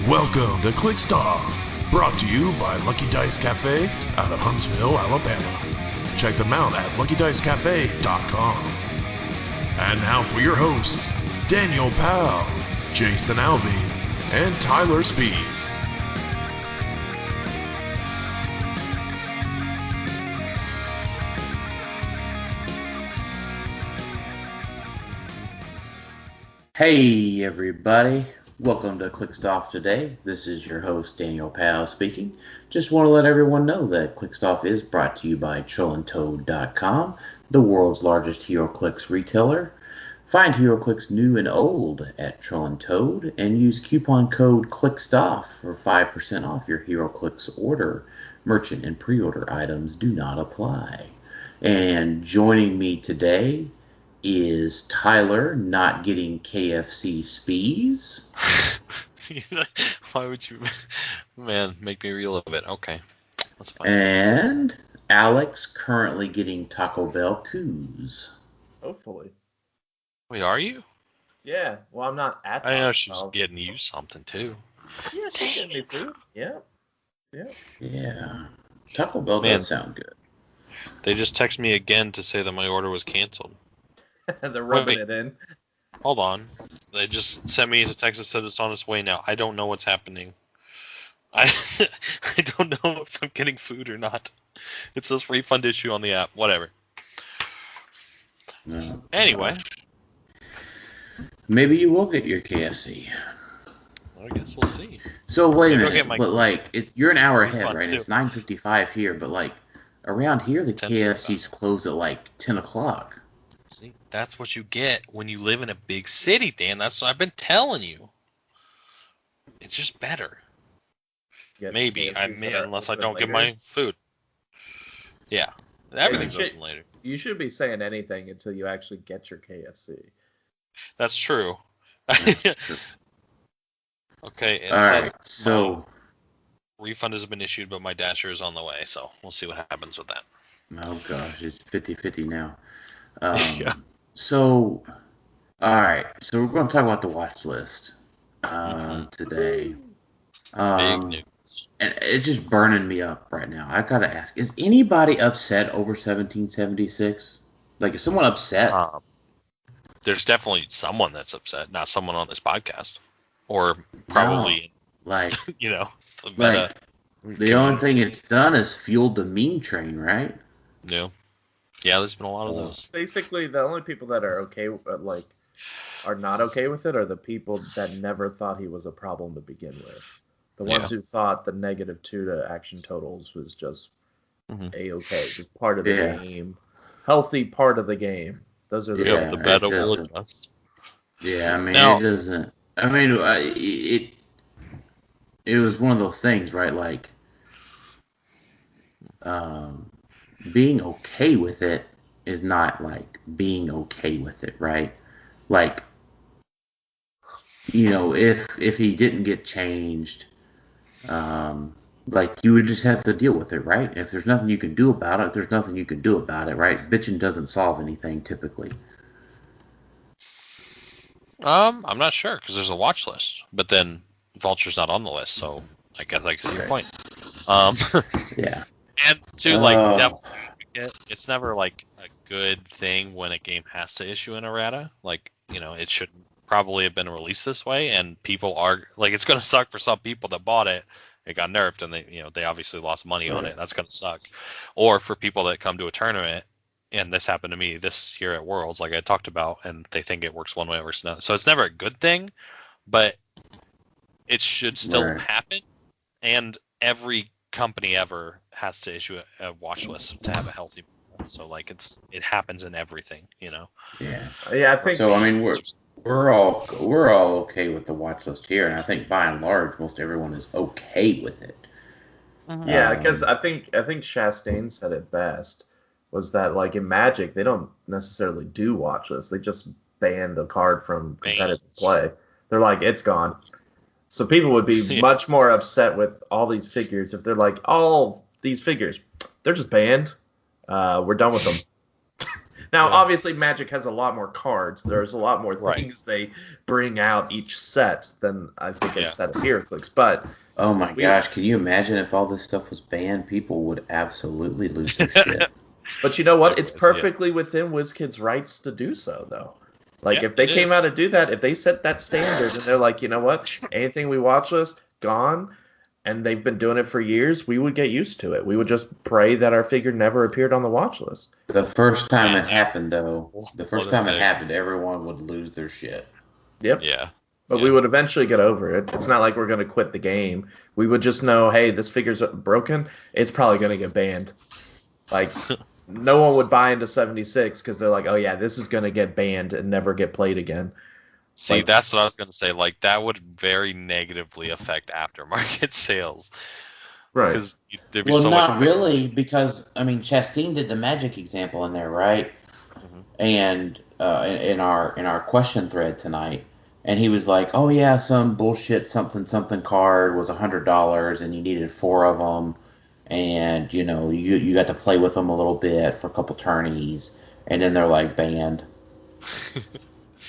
Welcome to Clixed Off, brought to you by Lucky Dice Cafe out of Huntsville, Alabama. Check them out at LuckyDiceCafe.com. And now for your hosts, Daniel Powell, Jason Alvey, and Tylor Speeds. Hey everybody, welcome to Clixed Off today. This is your host Daniel Powell speaking. Just want to let everyone know that Clixed Off is brought to you by TrollandToad.com, the world's largest Heroclix retailer. Find Heroclix new and old at Troll and Toad and use coupon code CLIXEDOFF for 5% off your Heroclix order. Merchant and pre-order items do not apply. And joining me today is Tylor, not getting KFC Spees. Why would you, man, make me reel of it? Okay, that's fine. And Alex, currently getting Taco Bell Coos. Hopefully. Wait, are you? Yeah, well, I'm not at Taco I know Bell. she's getting you something, too. Yeah, she's getting me food. Yeah. Yeah. Taco Bell Man. does sound good. They just texted me again to say that my order was canceled. They're rubbing Wait. it in. Hold on. They just sent me a text that said it's on its way now. I don't know what's happening. I don't know if I'm getting food or not. It says refund issue on the app. Whatever. No. Anyway. Maybe you will get your KFC. I guess we'll see. So wait a Maybe I'll minute, get my but like, you're an hour ahead, refund, right? too. It's 9:55 here, but like, around here the 10:55. KFC's close at like 10 o'clock. See, that's what you get when you live in a big city, Dan. That's what I've been telling you. It's just better. Get Maybe. KFCs that are Unless I open don't get later. my food. Yeah. Everything's you should- open later. You shouldn't be saying anything until you actually get your KFC. That's true. Okay, it All says right, so refund has been issued, but my dasher is on the way, so we'll see what happens with that. oh gosh, it's 50-50 now. Yeah. So, all right, so we're going to talk about the watch list today. Big news. And it's just burning me up right now. I gotta ask: is anybody upset over 1776? Like, is someone upset? There's definitely someone that's upset, not someone on this podcast. Or probably, Like, you know, the like meta the only thing community. it's done is fueled the meme train, right? Yeah. Yeah, there's been a lot of those. Basically, the only people that are okay, are not okay with it are the people that never thought he was a problem to begin with. The ones who thought the -2 to action totals was just A-okay, just part of the game. Healthy part of the game. Those are the Yeah, the meta will adjust. Yeah, I mean, Now- it doesn't. I mean, it was one of those things, right? Like, being okay with it is not like being okay with it, right? Like, you know, if he didn't get changed, like, you would just have to deal with it, right? If there's nothing you can do about it, there's nothing you can do about it, right? Bitching doesn't solve anything typically. I'm not sure because there's a watch list, but then Vulture's not on the list, so I guess I can see your point. Yeah. And too, like, it's never like a good thing when a game has to issue an errata. Like, you know, it should probably have been released this way, and people are like, it's gonna suck for some people that bought it. It got nerfed, and they obviously lost money on it. That's gonna suck. Or for people that come to a tournament. And this happened to me this year at Worlds, like I talked about, and they think it works one way versus another. So it's never a good thing, but it should still happen. And every company ever has to issue a watch list to have a healthy. So like it happens in everything, you know. Yeah. Yeah, I think So. I mean, we're all okay with the watch list here, and I think by and large, most everyone is okay with it. Yeah, because I think Chastain said it best. Was that, like, in Magic, they don't necessarily do watch lists. They just ban the card from competitive play. They're like, it's gone. So people would be much more upset with all these figures if they're like, all these figures, they're just banned. We're done with them. Now, obviously, Magic has a lot more cards. There's a lot more Right. things they bring out each set than I think a set of Heroclix. But oh my gosh, can you imagine if all this stuff was banned? People would absolutely lose their shit. But you know what? It's perfectly within WizKids' rights to do so, though. Like, if they came out and do that, if they set that standard and they're like, you know what, anything we watch list, gone, and they've been doing it for years, we would get used to it. We would just pray that our figure never appeared on the watch list. The first time it happened, though, everyone would lose their shit. Yep. Yeah. But we would eventually get over it. It's not like we're going to quit the game. We would just know, hey, this figure's broken. It's probably going to get banned. Like, no one would buy into 76 because they're like, oh, yeah, this is going to get banned and never get played again. See, that's what I was going to say. Like, that would very negatively affect aftermarket sales. Right. Well, not really, because, I mean, Chastain did the Magic example in there, right? Mm-hmm. And in our question thread tonight, and he was like, oh, yeah, some bullshit something card was $100, and you needed 4 of them, and, you know, you got to play with them a little bit for a couple tourneys, and then they're, like, banned.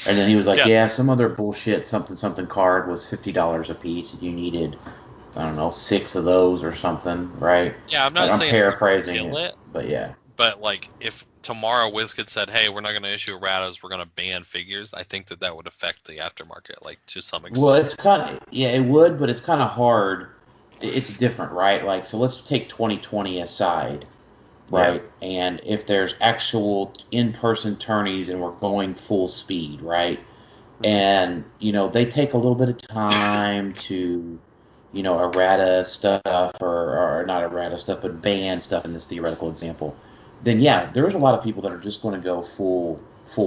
And then he was like, yeah, some other bullshit something card was $50 a piece, and you needed, I don't know, 6 of those or something, right? Yeah, I'm not saying paraphrasing it, but yeah. But, like, if tomorrow WizKids said, hey, we're not going to issue erratas, we're going to ban figures, I think that would affect the aftermarket, like, to some extent. Well, it's kind of, it would, but it's kind of hard. It's different, right? Like, so let's take 2020 aside. Right, and if there's actual in-person tourneys and we're going full speed, right, and, you know, they take a little bit of time to, you know, errata stuff, or not errata stuff, but ban stuff in this theoretical example, then, yeah, there's a lot of people that are just going to go full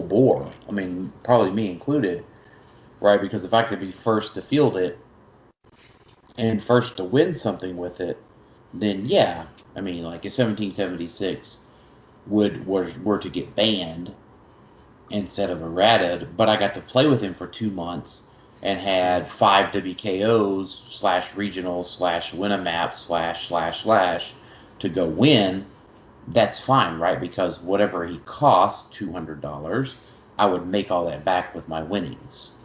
bore. I mean, probably me included, right, because if I could be first to field it and first to win something with it, then, yeah, I mean, like, if 1776 were to get banned instead of errata, but I got to play with him for 2 months and had 5 WKOs / regionals / win a map / to go win, that's fine, right? Because whatever he cost, $200, I would make all that back with my winnings.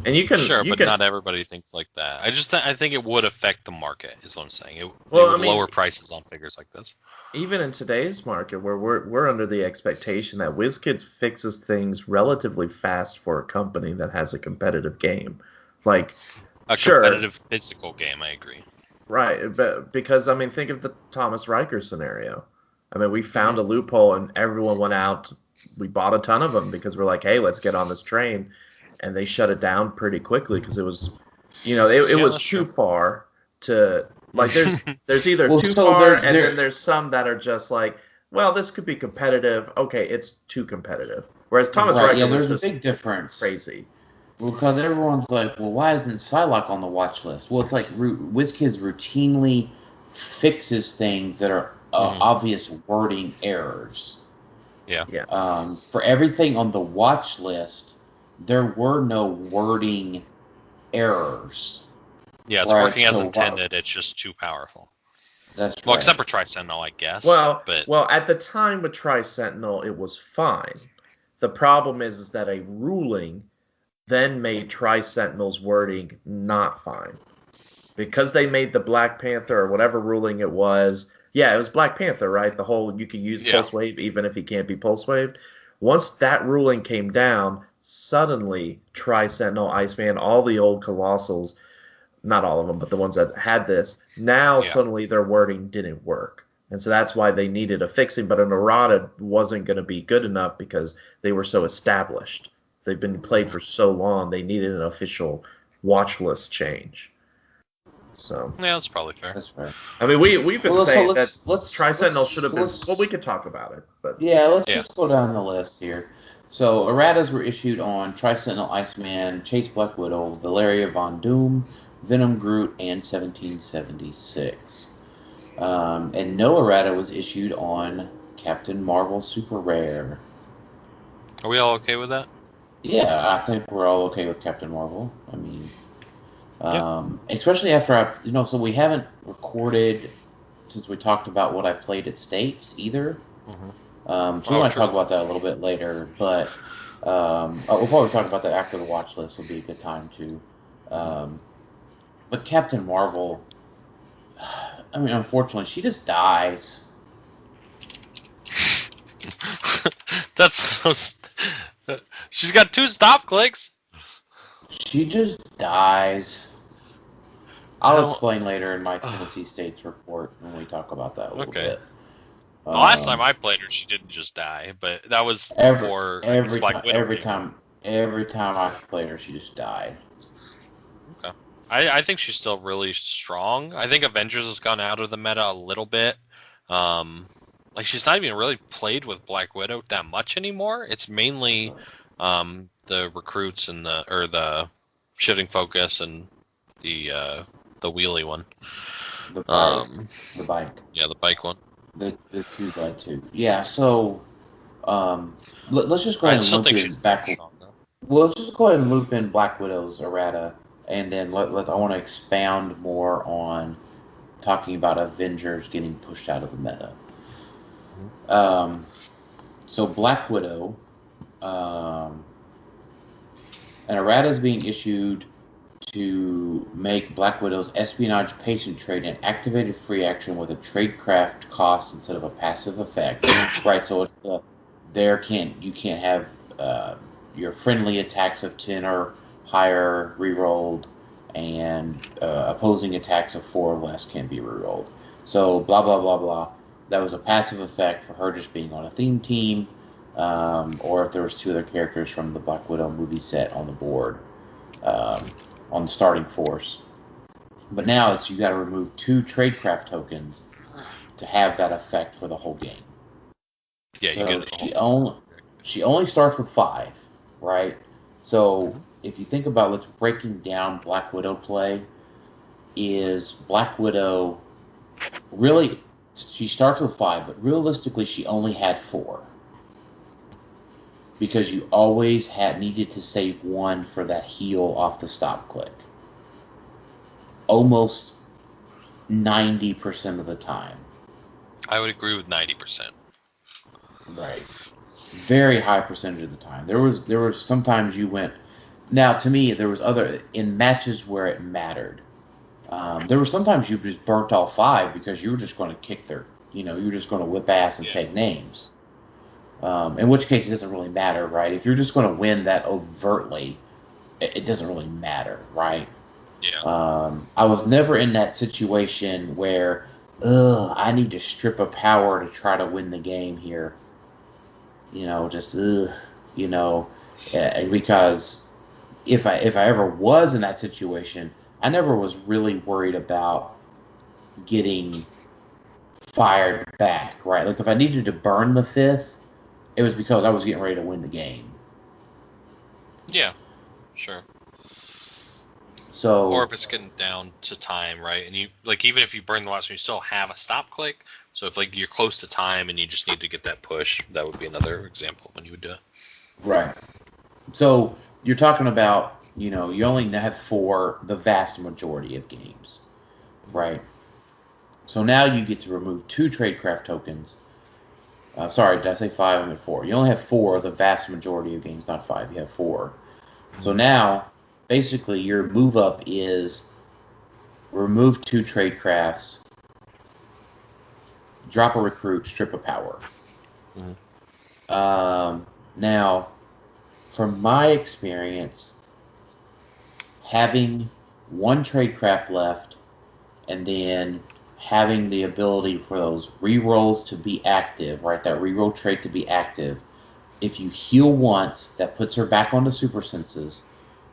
And you can not everybody thinks like that. I think it would affect the market, is what I'm saying. It would lower prices on figures like this. Even in today's market, where we're under the expectation that WizKids fixes things relatively fast for a company that has a competitive game, like a competitive physical game. I agree. Right, but because I mean, think of the Thomas Riker scenario. I mean, we found a loophole, and everyone went out. We bought a ton of them because we're like, hey, let's get on this train. And they shut it down pretty quickly because it was, you know, it was too far to, like, there's either too far and then there's some that are just like, well, this could be competitive. Okay, it's too competitive. Whereas Thomas Riker was there's a big difference. Crazy. Because everyone's like, well, why isn't Psylocke on the watch list? Well, it's like WizKids routinely fixes things that are obvious wording errors. Yeah. For everything on the watch list, there were no wording errors. Yeah, it's working as intended. It's just too powerful. That's right. Well, except for Tri-Sentinel, I guess. Well, at the time with Tri-Sentinel, it was fine. The problem is that a ruling then made Tri-Sentinel's wording not fine. Because they made the Black Panther or whatever ruling it was. Yeah, it was Black Panther, right? The whole you can use Pulse Wave even if he can't be Pulse Waved. Once that ruling came down, suddenly Tri-Sentinel, Iceman, all the old Colossals, not all of them, but the ones that had this, suddenly their wording didn't work. And so that's why they needed a fixing, but an errata wasn't going to be good enough because they were so established. They've been played for so long, they needed an official watch list change. So yeah, that's probably fair. That's fair. I mean, we've been saying that Tri-Sentinel should have been. Well, we could talk about it, but let's just go down the list here. So erratas were issued on Tri-Sentinel, Iceman, Chase Black Widow, Valeria Von Doom, Venom Groot, and 1776. And no errata was issued on Captain Marvel Super Rare. Are we all okay with that? Yeah, I think we're all okay with Captain Marvel. I mean, especially after so we haven't recorded since we talked about what I played at States either. Mm-hmm. So we might talk about that a little bit later, but we'll probably talk about that after the watch list. Will be a good time too. But Captain Marvel, I mean, unfortunately, she just dies. That's so. She's got 2 stop clicks. She just dies. I'll explain later in my Tennessee States report when we talk about that a little bit. The last time I played her, she didn't just die, but that was every time I played her, she just died. Okay. I think she's still really strong. I think Avengers has gone out of the meta a little bit. Like she's not even really played with Black Widow that much anymore. It's mainly the recruits and the shifting focus and the wheelie one. The bike. Yeah, the bike one. The 2x2. Yeah, so let's just go ahead and loop in back. Well, let's just go ahead and loop in Black Widow's errata, and then I want to expound more on talking about Avengers getting pushed out of the meta. So Black Widow, an errata is being issued to make Black Widow's espionage patient trait an activated free action with a tradecraft cost instead of a passive effect. Right, so you can't have your friendly attacks of 10 or higher rerolled, and opposing attacks of 4 or less can't be rerolled. So blah blah blah blah. That was a passive effect for her just being on a theme team, or if there was 2 other characters from the Black Widow movie set on the board. On the starting force. But now you got to remove 2 tradecraft tokens to have that effect for the whole game. Yeah, so you get she only starts with 5, right? So if you think about let's breaking down Black Widow play, is Black Widow really, she starts with 5, but realistically she only had 4. Because you always needed to save 1 for that heal off the stop click. Almost 90% of the time. I would agree with 90%. Right. Very high percentage of the time. There was sometimes you went. Now to me, there was other in matches where it mattered. There were sometimes you just burnt all 5 because you were just going to kick their. You were just going to whip ass and take names. In which case, it doesn't really matter, right? If you're just going to win that overtly, it doesn't really matter, right? Yeah. I was never in that situation where, I need to strip a power to try to win the game here. Because if I ever was in that situation, I never was really worried about getting fired back, right? Like if I needed to burn the 5th, it was because I was getting ready to win the game. Yeah, sure. So, or if it's getting down to time, right? And you even if you burn the last one, you still have a stop click. So if you're close to time and you just need to get that push, that would be another example of when you would do it. Right. So you're talking about, you only have 4 the vast majority of games, right? So now you get to remove 2 tradecraft tokens. Sorry, did I say 5? I'm at 4. You only have 4 the vast majority of games, not 5. You have 4. So now, basically, your move up is remove 2 tradecrafts, drop a recruit, strip a power. Now, from my experience, having 1 tradecraft left and then having the ability for those rerolls to be active, right? That reroll trait to be active. If you heal once, that puts her back onto super senses.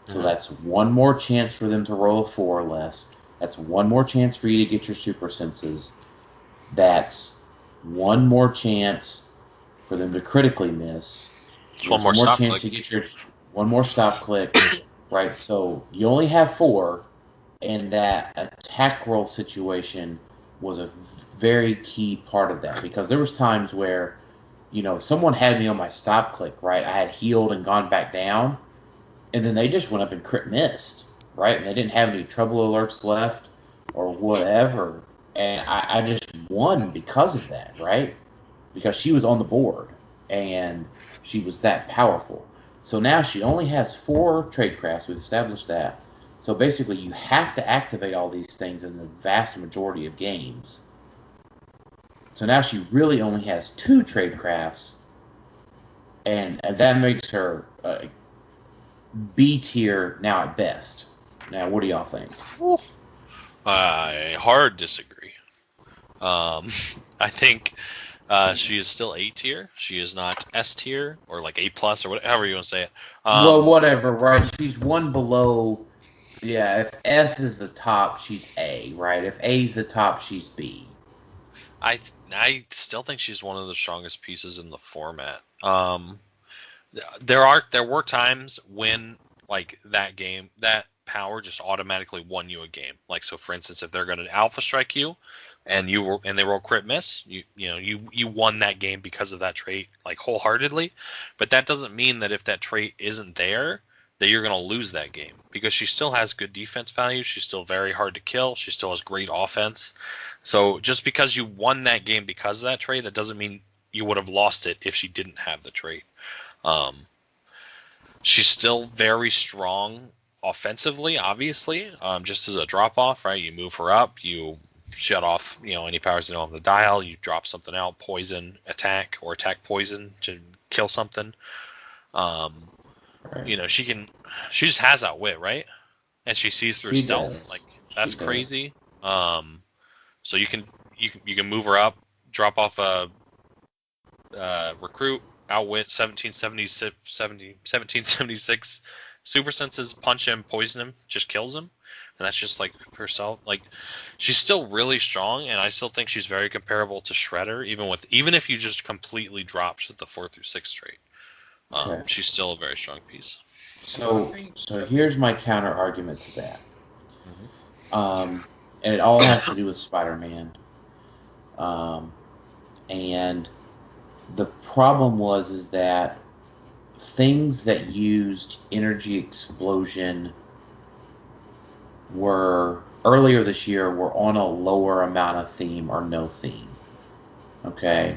So that's 1 more chance for them to roll a 4 or less. That's 1 more chance for you to get your super senses. That's 1 more chance for them to critically miss. It's 1 more stop click. To get your 1 more stop click, right? So you only have 4, and that attack roll situation was a very key part of that, because there was times where, someone had me on my stop click, right? I had healed and gone back down, and then they just went up and crit missed, right? And they didn't have any trouble alerts left or whatever, and I just won because of that, right? because she was on the board and she was that powerful. So now she only has 4 tradecrafts. We've established that. So basically, you have to activate all these things in the vast majority of games. So now she really only has 2 tradecrafts, and that makes her B tier now at best. Now, what do y'all think? I hard disagree. I think she is still A tier. She is not S tier or like A plus or whatever you want to say it. Well, whatever, right? She's one below. Yeah, if S is the top, she's A, right? If A is the top, she's B. I still think she's one of the strongest pieces in the format. There were times when like that power just automatically won you a game. Like, so for instance, if they're going to alpha strike you and they roll crit miss, you won that game because of that trait, like, wholeheartedly. But that doesn't mean that if that trait isn't there, that you're going to lose that game, because she still has good defense value. She's still very hard to kill. She still has great offense. So just because you won that game because of that trait, that doesn't mean you would have lost it if she didn't have the trait. She's still very strong offensively, obviously, just as a drop-off, right? You move her up, you shut off, any powers that don't have the dial, you drop something out, poison, attack, or attack poison to kill something. Right. She just has outwit, right? And she sees through stealth. Does. Like, that's crazy. So you can move her up, drop off a recruit, outwit, 1776 super senses, punch him, poison him, just kills him. And that's just like herself. Like, she's still really strong, and I still think she's very comparable to Shredder, even if you just completely dropped the 4 through 6 trait. Okay. She's still a very strong piece. So here's my counter argument to that. Mm-hmm. And it all has to do with Spider-Man. And the problem is that things that used energy explosion earlier this year were on a lower amount of theme or no theme. Okay?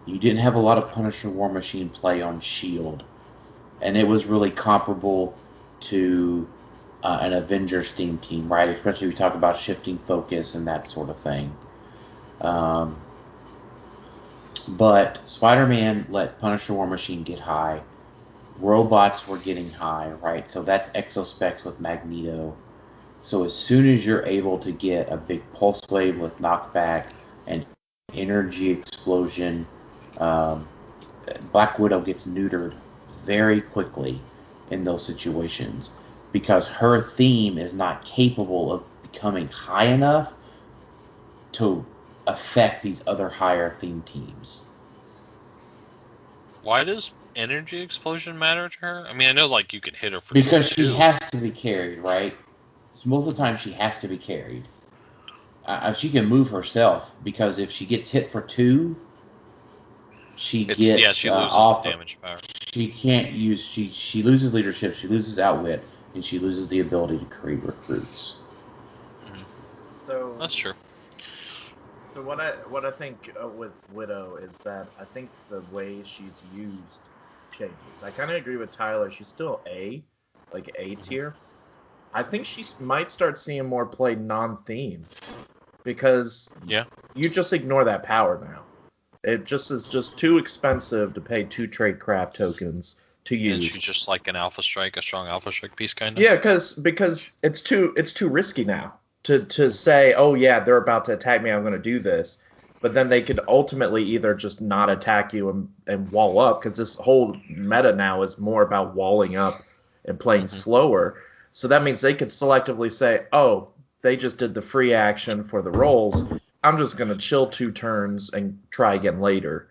You didn't have a lot of Punisher War Machine play on S.H.I.E.L.D., and it was really comparable to an Avengers theme team, right? Especially if we talk about shifting focus and that sort of thing. But Spider-Man let Punisher War Machine get high. Robots were getting high, right? So that's Exospecs with Magneto. So as soon as you're able to get a big pulse wave with knockback and energy explosion, Black Widow gets neutered very quickly in those situations because her theme is not capable of becoming high enough to affect these other higher theme teams. Why does energy explosion matter to her? I mean, I know like you could hit her for because she has to be carried, right? Most of the time she has to be carried. She can move herself because if she gets hit for 2, she loses damage power. She can't use. She loses leadership. She loses outwit, and she loses the ability to create recruits. Mm-hmm. So that's true. So what I think with Widow is that I think the way she's used changes. I kind of agree with Tylor. She's still A tier. I think she might start seeing more play non-themed because you just ignore that power now. It just is just too expensive to pay 2 tradecraft tokens to use. And she's just like a strong alpha strike piece kind of. Yeah, because it's too risky now to say, oh yeah, they're about to attack me, I'm going to do this. But then they could ultimately either just not attack you and wall up, because this whole meta now is more about walling up and playing slower. So that means they could selectively say, oh, they just did the free action for the rolls. I'm just going to chill 2 turns and try again later.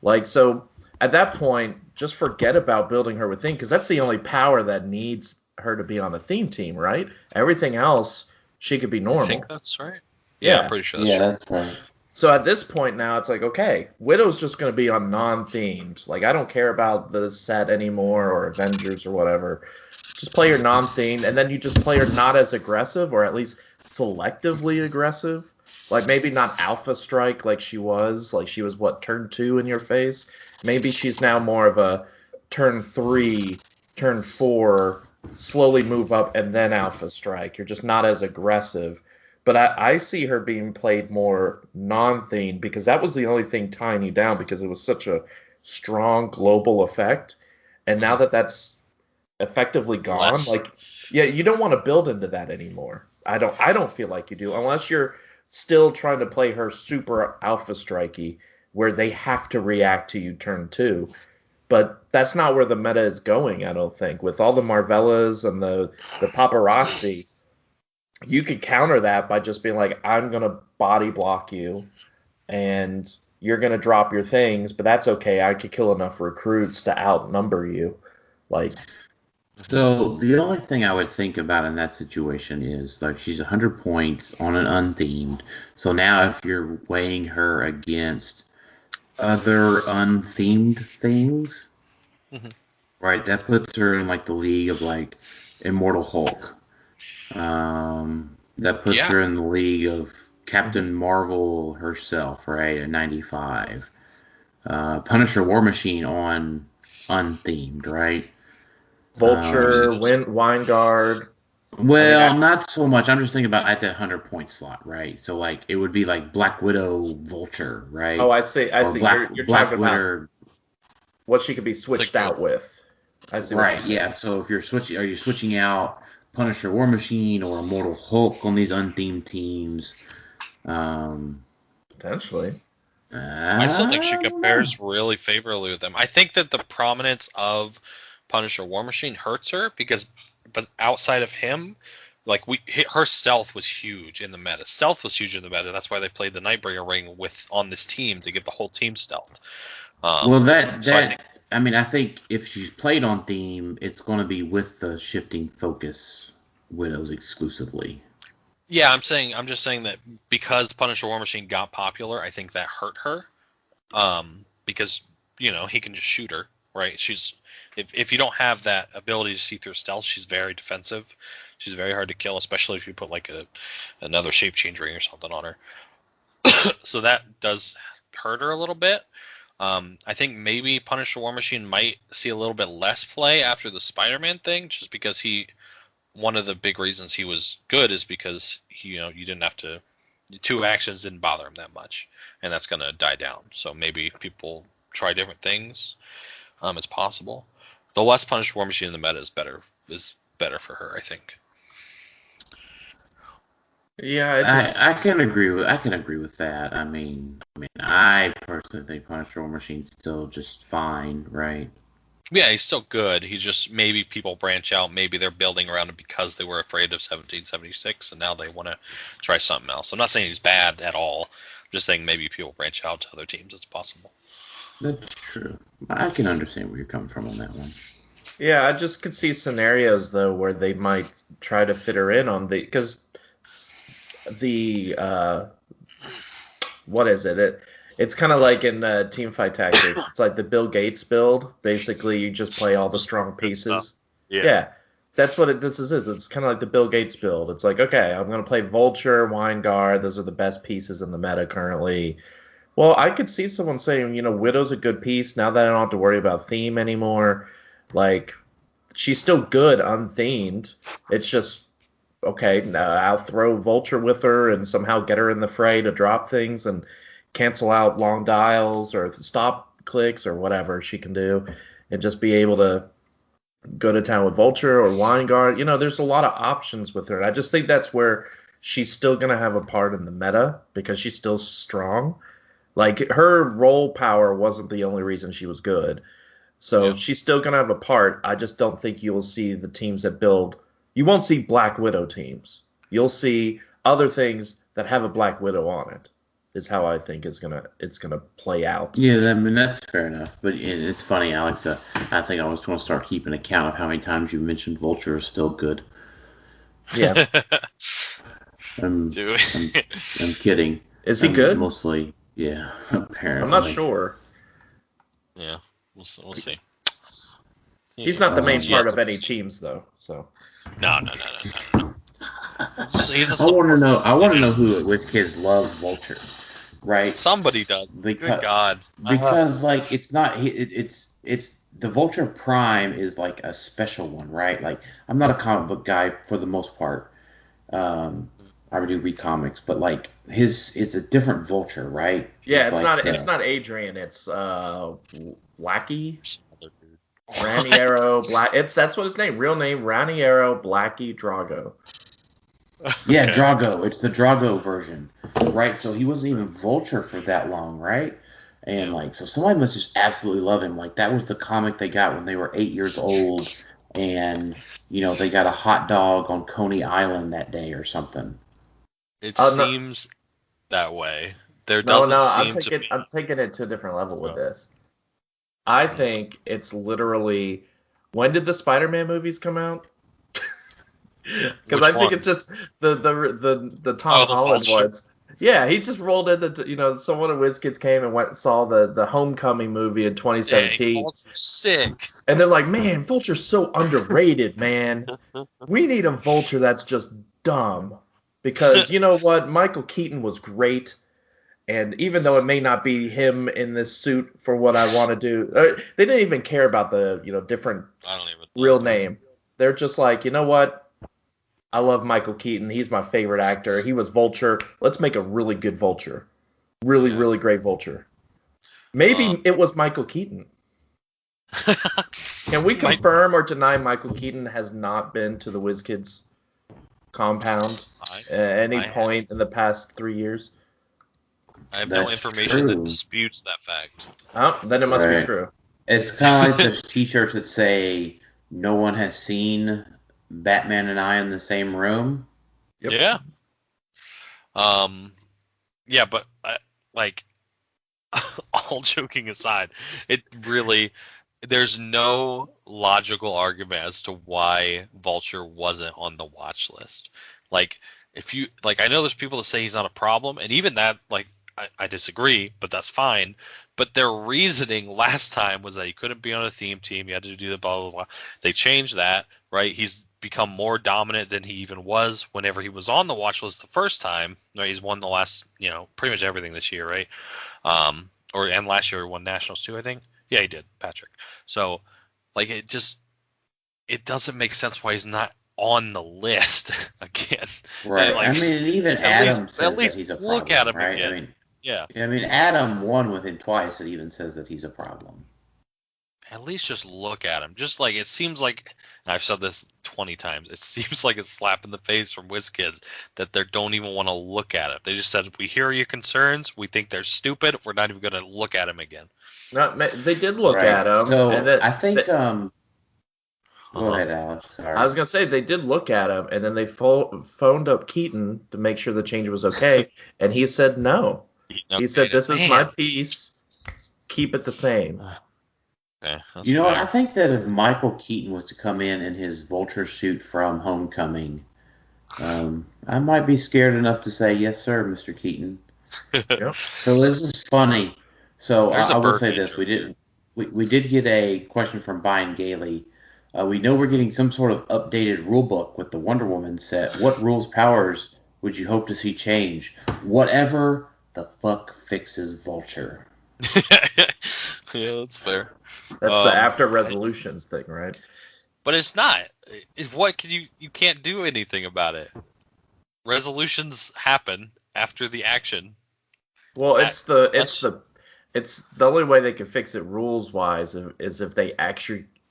Like, so at that point, just forget about building her with theme, because that's the only power that needs her to be on a theme team, right? Everything else, she could be normal. I think that's right. Yeah, I'm pretty sure that's true. Yeah, that's right. So at this point now, it's like, okay, Widow's just going to be on non-themed. Like, I don't care about the set anymore or Avengers or whatever. Just play her non-themed, and then you just play her not as aggressive, or at least selectively aggressive. Like, maybe not Alpha Strike like she was. Like, she was, turn 2 in your face? Maybe she's now more of a turn 3, turn 4, slowly move up, and then Alpha Strike. You're just not as aggressive. But I see her being played more non-themed, because that was the only thing tying you down, because it was such a strong global effect. And now that that's effectively gone, you don't want to build into that anymore. I don't feel like you do, unless you're still trying to play her super Alpha Strikey, where they have to react to you turn 2. But that's not where the meta is going, I don't think. With all the Marvellas and the paparazzi, you could counter that by just being like, I'm going to body block you, and you're going to drop your things, but that's okay. I could kill enough recruits to outnumber you. So the only thing I would think about in that situation is, like, she's 100 points on an unthemed. So now if you're weighing her against other unthemed things, right, that puts her in, like, the league of, like, Immortal Hulk. That puts her in the league of Captain Marvel herself, right, at 95. Punisher War Machine on unthemed, right? Vulture, Wineguard. Well, not so much. I'm just thinking about at that 100-point slot, right? So, like, it would be like Black Widow, Vulture, right? Oh, I see. You're talking about what she could be switched out with. I see. Right. Yeah. So if you're switching, are you switching out Punisher War Machine or Immortal Hulk on these unthemed teams? Potentially. I still think she compares really favorably with them. I think that the prominence of Punisher War Machine hurts her but outside of him, like, her stealth was huge in the meta. Stealth was huge in the meta. That's why they played the Nightbringer ring on this team to give the whole team stealth. I think if she's played on theme, it's going to be with the shifting focus widows exclusively. Yeah, I'm just saying that because Punisher War Machine got popular, I think that hurt her. Because, he can just shoot her, right? If you don't have that ability to see through stealth, she's very defensive. She's very hard to kill, especially if you put, like, another shape change ring or something on her. So that does hurt her a little bit. I think maybe Punisher War Machine might see a little bit less play after the Spider-Man thing, just because one of the big reasons he was good is because you didn't have to, 2 actions didn't bother him that much, and that's going to die down. So maybe people try different things. It's possible. The less Punisher War Machine in the meta is better for her, I think. Yeah, I can agree with that. I mean, I personally think Punisher War Machine's still just fine, right? Yeah, he's still good. He's just, maybe people branch out. Maybe they're building around him because they were afraid of 1776, and now they want to try something else. I'm not saying he's bad at all. I'm just saying maybe people branch out to other teams. It's possible. That's true. I can understand where you're coming from on that one. Yeah, I just could see scenarios, though, where they might try to fit her in on because what is it? It's kind of like in Teamfight Tactics. It's like the Bill Gates build. Basically, you just play all the strong pieces. Yeah. That's what this is. It's kind of like the Bill Gates build. It's like, okay, I'm going to play Vulture, Wineguard. Those are the best pieces in the meta currently. Well, I could see someone saying, Widow's a good piece. Now that I don't have to worry about theme anymore. Like, she's still good unthemed. It's just, okay, I'll throw Vulture with her and somehow get her in the fray to drop things and cancel out long dials or stop clicks or whatever she can do, and just be able to go to town with Vulture or Wineguard. There's a lot of options with her. I just think that's where she's still going to have a part in the meta because she's still strong. Like, her role power wasn't the only reason she was good. So she's still going to have a part. I just don't think you'll see the teams that build. You won't see Black Widow teams. You'll see other things that have a Black Widow on it. Is how I think it's gonna play out. Yeah, that's fair enough. But it's funny, Alex. I think I was going to start keeping account of how many times you mentioned Vulture is still good. Yeah. I'm kidding. Is he good? Mostly, yeah. Apparently. I'm not sure. Yeah, we'll see. He's not the main part of any teams, though. So. No. He's a I want to know. I want to know who at WizKids love Vulture, right? Somebody does. Good God. Because like it's not. It's the Vulture Prime is like a special one, right? Like I'm not a comic book guy for the most part. I do read comics, but like it's a different Vulture, right? Yeah, it's not Adrian. It's Wacky. Raniero Black. That's what his real name, Raniero Blackie Drago. Yeah, okay. Drago. It's the Drago version, right? So he wasn't even Vulture for that long, right? And like, so somebody must just absolutely love him. Like that was the comic they got when they were 8 years old, and they got a hot dog on Coney Island that day or something. It seems that way. There doesn't seem to be. I'm taking it to a different level with this. I think it's literally, when did the Spider-Man movies come out? Because I think it's just the Tom Holland ones. Yeah, he just rolled in someone at WizKids came and went and saw the Homecoming movie in 2017. Yeah, sick. And they're like, man, Vulture's so underrated, man. We need a Vulture that's just dumb. Because you know what? Michael Keaton was great. And even though it may not be him in this suit for what I want to do, they didn't even care about the different real name. They're just like, you know what? I love Michael Keaton. He's my favorite actor. He was Vulture. Let's make a really good Vulture. Really, really great Vulture. Maybe it was Michael Keaton. Can we confirm or deny Michael Keaton has not been to the WizKids compound at any point in the past 3 years? I have no information that disputes that fact. Oh, then it must be true. It's kind of like those t-shirts that say, no one has seen Batman and I in the same room. Yep. Yeah. Yeah, but all joking aside, there's no logical argument as to why Vulture wasn't on the watch list. Like, I know there's people that say he's not a problem, and even that, I disagree, but that's fine. But their reasoning last time was that he couldn't be on a theme team. He had to do the blah, blah, blah. They changed that, right? He's become more dominant than he even was whenever he was on the watch list the first time. Right? He's won the last, pretty much everything this year, right? And last year he won Nationals too, I think. Yeah, he did, Patrick. So, it doesn't make sense why he's not on the list again. Right. And, even Adam says at least that he's a look problem, at him right? again. Yeah. Adam won with him twice. It even says that he's a problem. At least just look at him. Just it seems like, and I've said this 20 times, it seems like a slap in the face from WizKids that they don't even want to look at it. They just said, we hear your concerns. We think they're stupid. We're not even going to loup at him again. No, they did look at him. So I think go ahead, Alex. Sorry. I was going to say they did look at him, and then they phoned up Keaton to make sure the change was okay, and he said no. He said, this is my piece. Keep it the same. Okay, what? I think that if Michael Keaton was to come in his Vulture suit from Homecoming, I might be scared enough to say, yes, sir, Mr. Keaton. Yep. So this is funny. So I will say this. We did get a question from Brian Gailey. We know we're getting some sort of updated rule book with the Wonder Woman set. What rules powers would you hope to see change? Whatever the fuck fixes Vulture. Yeah, that's fair. That's the after resolutions thing, right? But it's not. What can you can't do anything about it. Resolutions happen after the action. Well, it's the only way they can fix it rules wise is if they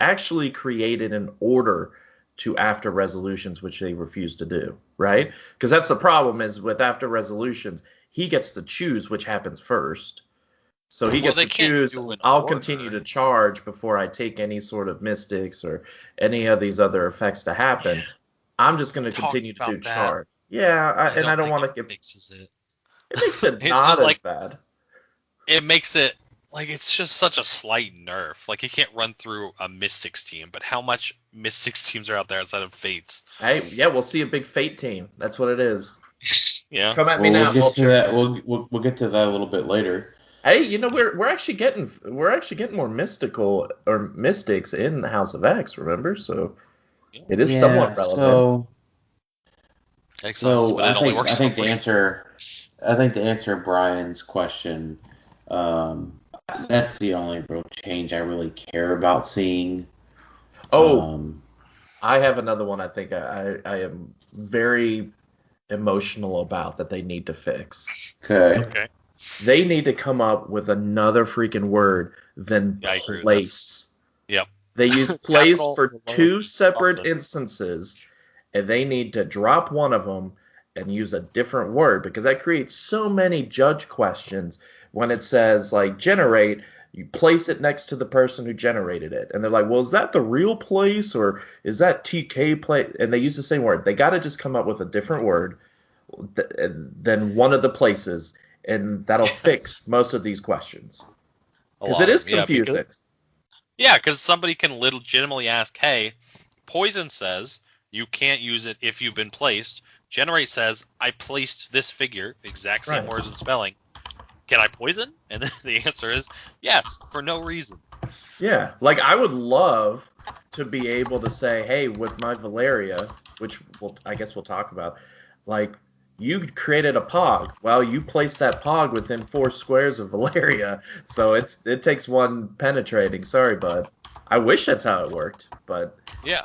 actually created an order to after resolutions, which they refuse to do, right? Because that's the problem is with after resolutions, he gets to choose which happens first. So he gets to choose, I'll continue to charge before I take any sort of mystics or any of these other effects to happen. I'm just going to continue to do charge. Yeah, and I don't want to give... Fixes it. It makes it not as bad. It makes it, it's just such a slight nerf. He can't run through a Mystics team, but how much Mystics teams are out there outside of Fates? Hey, yeah, we'll see a big Fate team. That's what it is. Yeah. Come at me now, we'll get to that. We'll get to that a little bit later. Hey, we're actually getting more mystical or mystics in House of X, remember? So it is somewhat relevant. So So I think to answer Brian's question, that's the only real change I really care about seeing. I have another one I think I am very emotional about that they need to fix. Okay. They need to come up with another freaking word than place. Yep. They use place for 2 separate instances, and they need to drop one of them and use a different word, because that creates so many judge questions when it says, like, generate, you place it next to the person who generated it. And they're like, well, is that the real place, or is that TK place? And they use the same word. They got to just come up with a different word than one of the places, and that'll fix most of these questions. Because it is confusing. Yeah, because somebody can legitimately ask, hey, poison says you can't use it if you've been placed. Generate says, I placed this figure, exact same words and spelling. Can I poison? And the answer is yes, for no reason. Yeah, like I would love to be able to say, hey, with my Valeria, which I guess we'll talk about, like, you created a Pog. Well, you placed that Pog within 4 squares of Valeria, so it takes 1 penetrating. Sorry, bud. I wish that's how it worked, but yeah,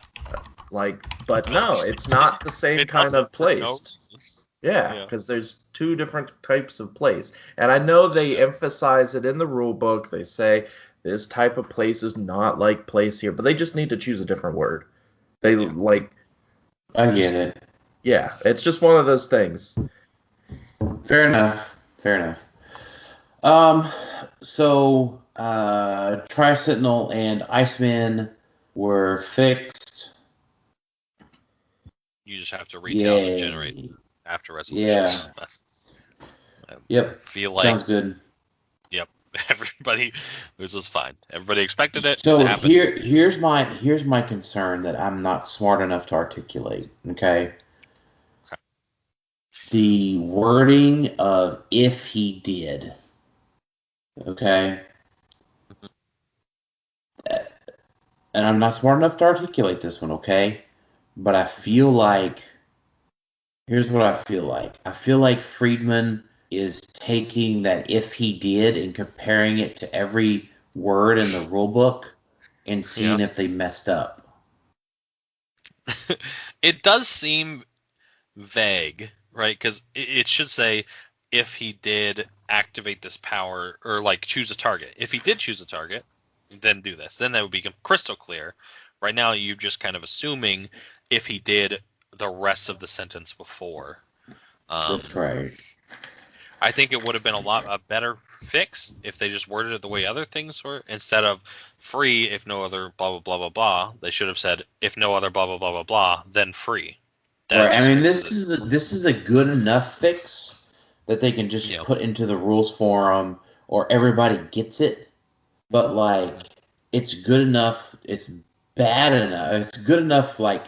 but no, it's not the same kind of placed. Yeah, because there's 2 different types of place, and I know they emphasize it in the rule book. They say this type of place is not like place here, but they just need to choose a different word. I get it. Yeah, it's just one of those things. Fair enough. So Tri-Sentinel and Iceman were fixed. You just have to retell and generate after resolution. Yeah. Yep. Feel like sounds good. Yep. Everybody, this was fine. Everybody expected it. So here's my concern that I'm not smart enough to articulate. Okay. The wording of if he did. Okay. And I'm not smart enough to articulate this one, okay? But I feel like, here's what I feel like. I feel like Friedman is taking that if he did and comparing it to every word in the rule book and seeing if they messed up. It does seem vague, right? Because it should say if he did activate this power or like choose a target. If he did choose a target, then do this. Then that would be crystal clear. Right now, you're just kind of assuming if he did the rest of the sentence before. That's right. I think it would have been a better fix if they just worded it the way other things were. Instead of free if no other blah, blah, blah, blah, blah, they should have said if no other blah, blah, blah, blah, blah, then free. Right. I mean, this is a good enough fix that they can just put into the rules forum or everybody gets it. But, like, it's good enough. It's bad enough. It's good enough, like,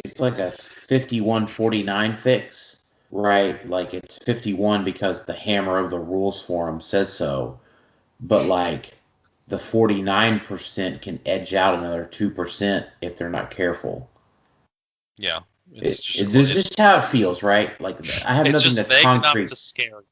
it's like a 51-49 fix. Right, like it's 51 because the hammer of the rules forum says so, but like the 49% can edge out another 2% if they're not careful. Yeah, it's just how it feels, right? Like I have nothing that's vague concrete. Enough to scare,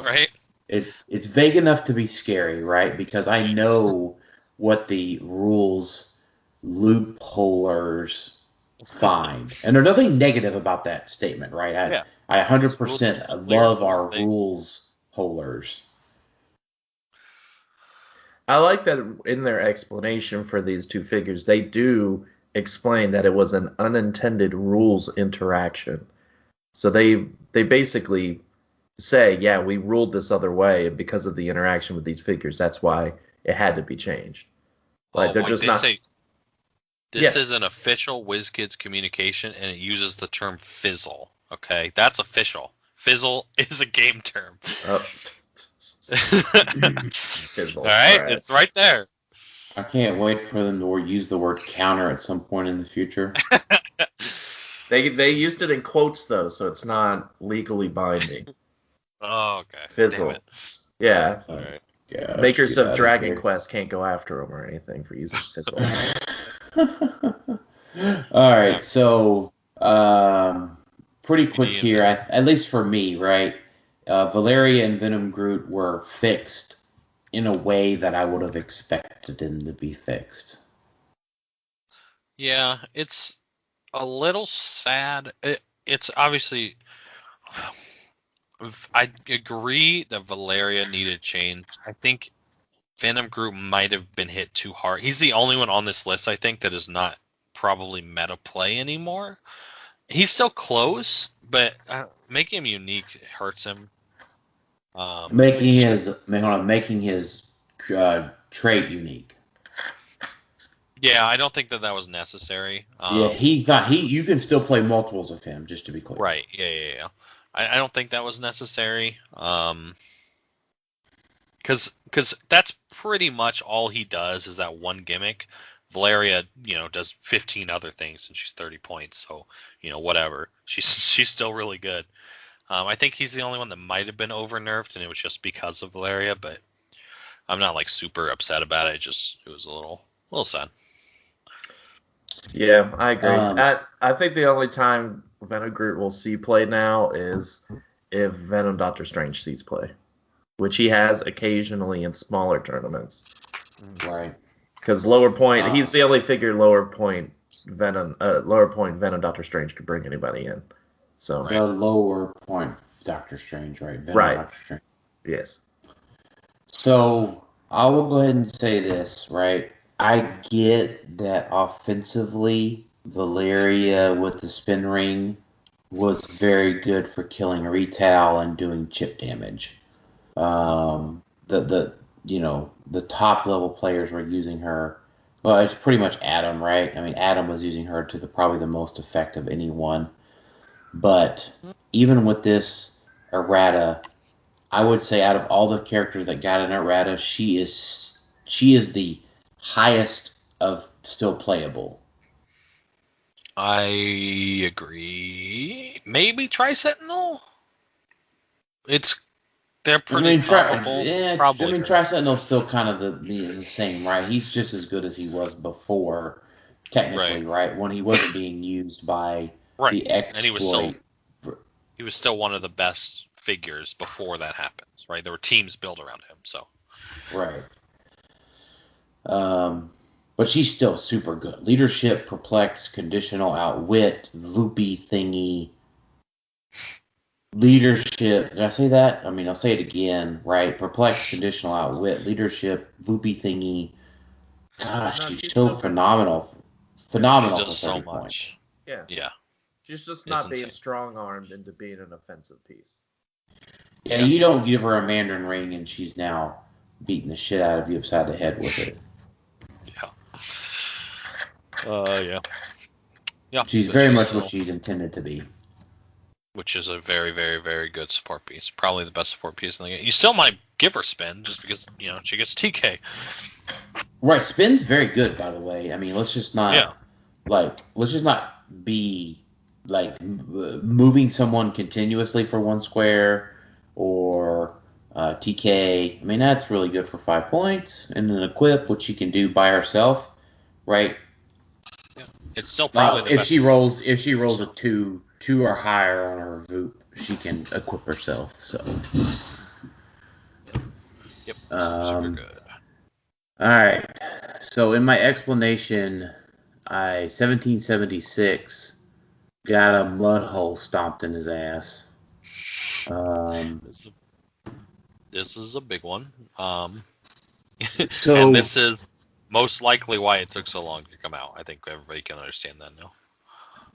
right? It's vague enough to be scary, right? Because I know what the rules loopholers find, and there's nothing negative about that statement, right? I 100% love our rules holders. I like that in their explanation for these 2 figures, they do explain that it was an unintended rules interaction. So they basically say, yeah, we ruled this other way, and because of the interaction with these figures, that's why it had to be changed. Like they're just not. This is an official WizKids communication, and it uses the term fizzle. Okay, that's official. Fizzle is a game term. Fizzle. All right, it's right there. I can't wait for them to use the word counter at some point in the future. They used it in quotes though, so it's not legally binding. Oh, okay. Fizzle. Damn it. Yeah. All right. Yeah, makers of Dragon Quest can't go after them or anything for using fizzle. All right, so pretty quick here, at least for me, right? Valeria and Venom Groot were fixed in a way that I would have expected them to be fixed. Yeah, it's a little sad. It's obviously, I agree that Valeria needed change. I think Venom Groot might have been hit too hard. He's the only one on this list, I think, that is not probably meta play anymore. He's still close, but making him unique hurts him. Making his trait unique. Yeah, I don't think that was necessary. Yeah, he's not. You can still play multiples of him, just to be clear. Right. Yeah. I don't think that was necessary. Because that's pretty much all he does is that one gimmick. Valeria, does 15 other things, and she's 30 points. So, whatever. She's still really good. I think he's the only one that might have been over nerfed, and it was just because of Valeria. But I'm not like super upset about it. It was a little sad. Yeah, I agree. I think the only time Venom Groot will see play now is if Venom Doctor Strange sees play, which he has occasionally in smaller tournaments. Right. Because lower point, he's the only figure lower point Venom Doctor Strange could bring anybody in. So the lower point Doctor Strange, right? Venom right. Doctor Strange. Yes. So I will go ahead and say this, right? I get that offensively, Valeria with the spin ring was very good for killing retail and doing chip damage. The top level players were using her. Well, it's pretty much Adam, right? I mean, Adam was using her to probably the most effective anyone. But even with this errata, I would say out of all the characters that got an errata, she is the highest of still playable. I agree. Maybe Tri-Sentinel? They're pretty comparable. Probably. I mean, Tri-Sentinel's still kind of the same, right? He's just as good as he was before, technically, right? When he wasn't being used by the exploit. And he was still one of the best figures before that happens, right? There were teams built around him, so. Right. But she's still super good. Leadership, Perplex, Conditional, Outwit, Voopy thingy. Leadership, did I say that? I mean, I'll say it again, right? Perplex, Conditional, Outwit, Leadership, Voopy thingy. Gosh, she's so phenomenal. Phenomenal. She does so much. Yeah. She's just not being strong-armed into being an offensive piece. Yeah, you don't give her a Mandarin ring and she's now beating the shit out of you upside the head with it. Yeah. She's very much what she's intended to be. Which is a very, very, very good support piece. Probably the best support piece in the game. You still might give her spin just because, she gets TK. Right, spin's very good, by the way. I mean, let's just not be like moving someone continuously for one square or TK. I mean, that's really good for 5 points. And an equip, which she can do by herself, right? Yeah. It's still probably the best. If she rolls a 2 or higher on her Voop, she can equip herself. So. Yep. Super good. All right. So in my explanation, 1776 got a mud hole stomped in his ass. This is a big one. And So this is most likely why it took so long to come out. I think everybody can understand that now.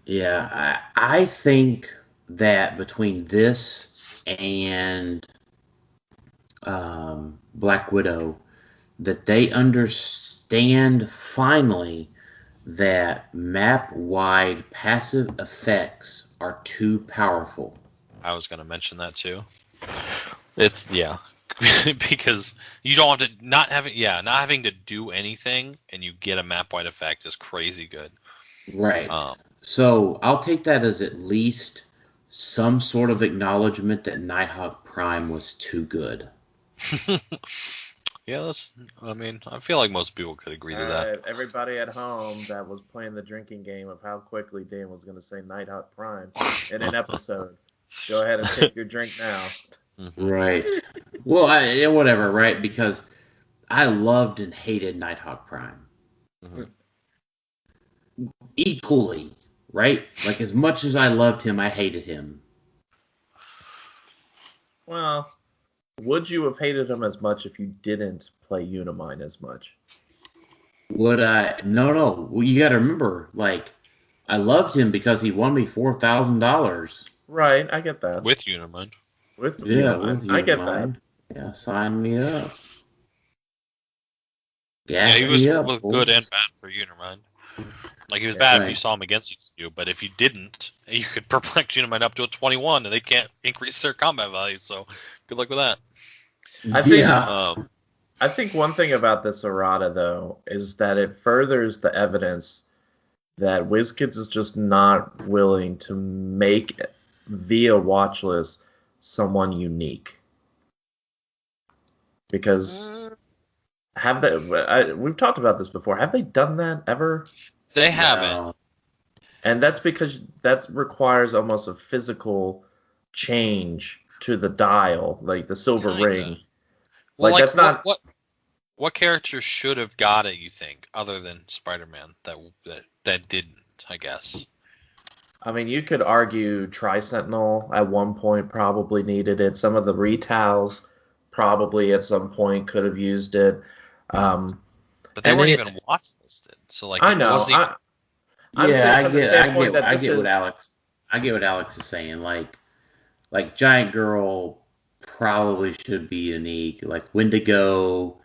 yeah, I think that between this and Black Widow, that they understand finally that map-wide passive effects are too powerful. I was going to mention that too. It's because you don't have to not having to do anything and you get a map-wide effect is crazy good. Right. So I'll take that as at least some sort of acknowledgement that Nighthawk Prime was too good. Yeah, I feel like most people could agree to that. Everybody at home that was playing the drinking game of how quickly Dan was going to say Nighthawk Prime in an episode, go ahead and take your drink now. Mm-hmm. Right. Well, whatever, right? Because I loved and hated Nighthawk Prime. Mm-hmm. Equally, right? Like, as much as I loved him, I hated him. Well, would you have hated him as much if you didn't play Unimine as much? Would I? No. Well, you got to remember, like, I loved him because he won me $4,000. Right, I get that. With Unimind. With Unimind. I get that. Yeah, sign me up. Yeah, he was good and bad for Unimind. Like, he was bad if you saw him against you, but if you didn't, you could perplex Unimind up to a 21, and they can't increase their combat value, so good luck with that. I think one thing about this errata, though, is that it furthers the evidence that WizKids is just not willing to make, via watchlist, someone unique. Because we've talked about this before. Have they done that ever? They haven't. And that's because that requires almost a physical change to the dial, like the silver ring. Well, like that's not what character should have got it, you think, other than Spider-Man that didn't, I guess. I mean, you could argue Tri-Sentinel at one point probably needed it. Some of the retals probably at some point could have used it. But they weren't even watch listed, so like I know. I get what Alex is saying. Like Giant Girl probably should be unique. Like Wendigo,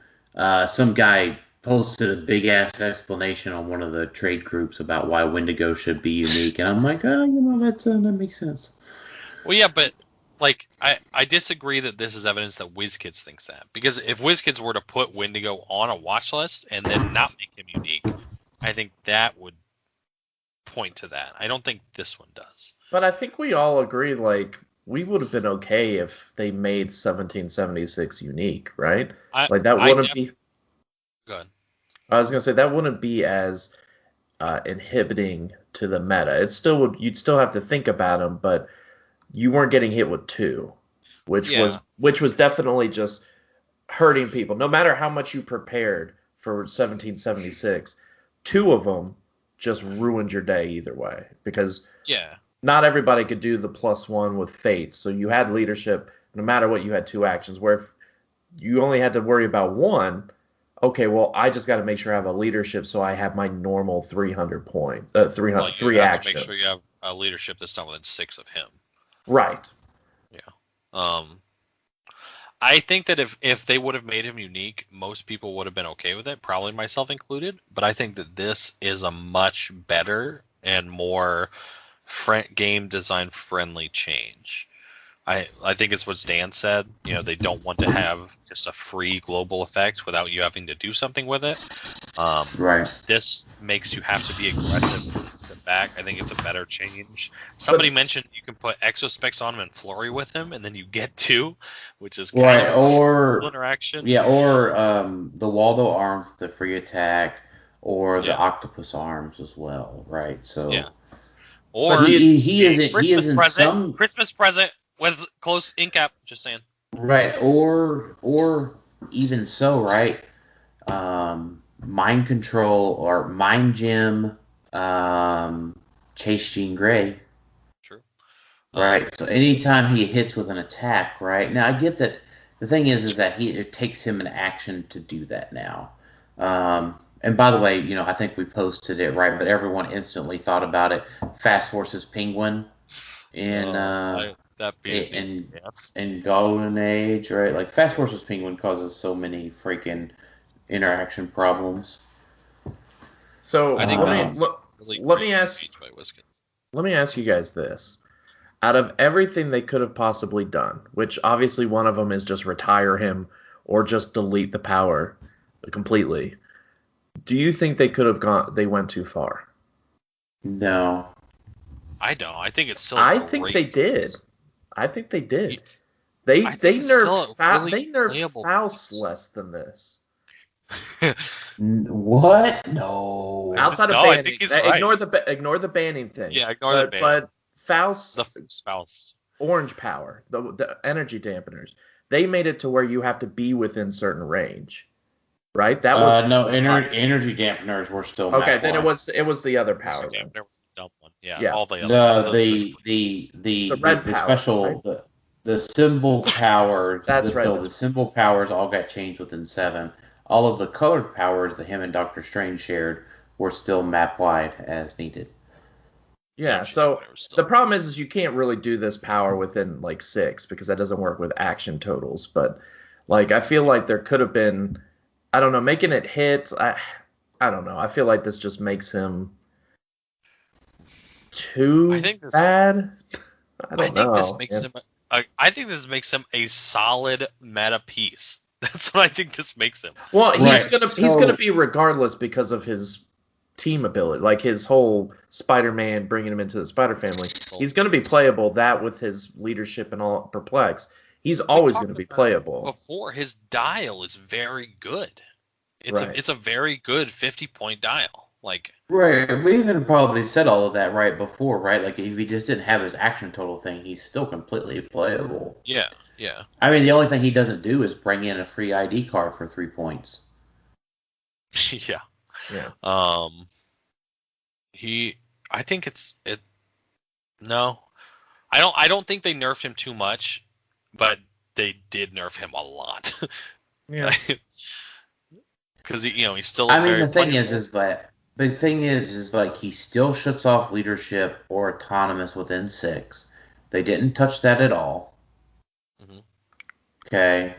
some guy posted a big ass explanation on one of the trade groups about why Wendigo should be unique, and I'm like, that makes sense. Well, yeah, but like I disagree that this is evidence that WizKids thinks that, because if WizKids were to put Wendigo on a watch list and then not make him unique, I think that would point to that. I don't think this one does. But I think we all agree, like, we would have been okay if they made 1776 unique, right? That wouldn't be. Good. I was gonna say that wouldn't be as inhibiting to the meta. It still would. You'd still have to think about them, but you weren't getting hit with 2, which was definitely just hurting people. No matter how much you prepared for 1776, 2 of them just ruined your day either way, because not everybody could do the +1 with Fate. So you had leadership. No matter what, you had 2 actions. Where if you only had to worry about 1, okay, well, I just got to make sure I have a leadership so I have my normal 300 points, 3 actions. You have to make sure you have a leadership that's not within 6 of him. Right. Yeah. I think that if they would have made him unique, most people would have been okay with it, probably myself included. But I think that this is a much better and more game design friendly change. I think it's what Stan said. You know, they don't want to have just a free global effect without you having to do something with it. Right. This makes you have to be aggressive back. I think it's a better change. Somebody mentioned you can put Exospecs on him and Flurry with him, and then you get 2, which is kind of a cool interaction. Yeah, or the Waldo arms, the free attack, or the Octopus arms as well, right? So or he isn't some Christmas present with close in cap. Just saying. Right, or even so, right? Mind control or mind gem. Chase Jean Grey. True. Right. So anytime he hits with an attack, right? Now I get that the thing is that it takes him an action to do that now. And by the way, I think we posted it, right? But everyone instantly thought about it. Fast Forces Penguin in Golden Age, right? Like Fast Forces Penguin causes so many freaking interaction problems. So I think let me ask you guys this. Out of everything they could have possibly done, which obviously one of them is just retire him or just delete the power completely, do you think they they went too far? No. I don't. I think it's still I think they did. They I think it's still nerfed a really they nerfed playable Faust piece. less than this. What? No. Outside of No, I banning, think he's right. ignore the banning thing. Yeah, ignore the ban. But Faust, The spouse. orange power, the energy dampeners, they made it to where you have to be within certain range, right? That was no energy dampeners were still okay. map Then wide. it was the other power. The Then. dampener was the dumb one. Yeah, Yeah. all the other The red the power, special right? the symbol powers. That's right. The symbol powers all got changed within 7. All of the colored powers that him and Doctor Strange shared were still map wide as needed. Yeah, so the problem is you can't really do this power within like 6 because that doesn't work with action totals. But like I feel like there could have been, I don't know, making it hit. I don't know. I feel like this just makes him too bad. I don't know. I think this makes him a solid meta piece. That's what I think this makes him. Well, he's gonna be regardless because of his team ability, like his whole Spider-Man bringing him into the Spider family. He's gonna be playable. That with his leadership and all perplex, he's always gonna be playable. Before his dial is very good. It's a very good 50-point dial. Like right, we even probably said all of that right before, right? Like if he just didn't have his action total thing, he's still completely playable. Yeah, yeah. I mean, the only thing he doesn't do is bring in a free ID card for 3 points. Yeah. Yeah. I think no. I don't think they nerfed him too much, but they did nerf him a lot. Yeah. Because he's still. I mean, the thing is like he still shuts off leadership or autonomous within 6. They didn't touch that at all. Mm-hmm. Okay.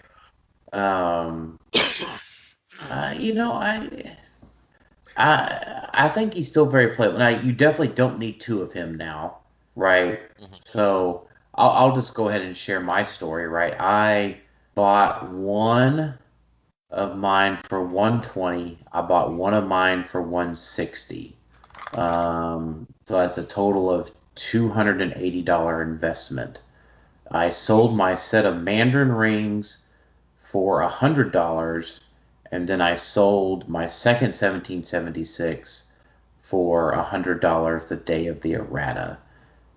I think he's still very playable. Now, you definitely don't need 2 of him now, right? Mm-hmm. So I'll just go ahead and share my story, right? I bought 1 of mine for 120. I bought 1 of mine for 160. So that's a total of $280 investment. I sold my set of Mandarin rings for $100, and then I sold my second 1776 for $100 the day of the errata.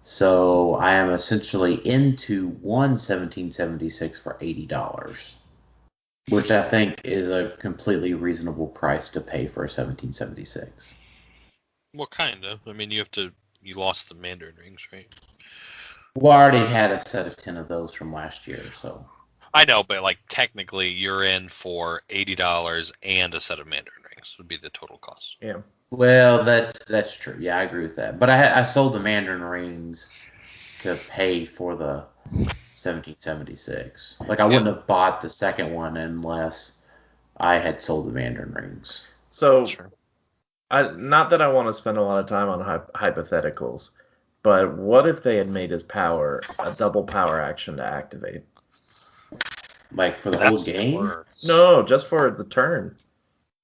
So I am essentially into 1 1776 for $80, which I think is a completely reasonable price to pay for a 1776. Well, kind of. I mean, you lost the Mandarin rings, right? Well, I already had a set of 10 of those from last year, so. I know, but like technically, you're in for $80 and a set of Mandarin rings would be the total cost. Yeah. Well, that's true. Yeah, I agree with that. But I sold the Mandarin rings to pay for the 1776. Like I wouldn't have bought the second one unless I had sold the Mandarin rings. So, not that I want to spend a lot of time on hypotheticals, but what if they had made his power a double power action to activate? Like for the whole game? Worse. No, just for the turn.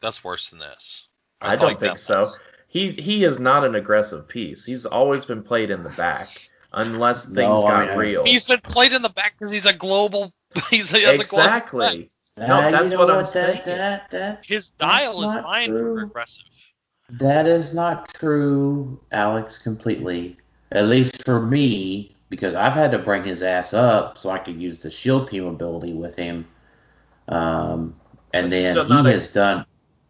That's worse than this. I don't think so. He is not an aggressive piece. He's always been played in the back, unless things got real. He's been played in the back because he's a global. Exactly. No, that's what I'm saying. His dial is fine for aggressive. That is not true, Alex, completely. At least for me, because I've had to bring his ass up so I could use the shield team ability with him. And then he has done...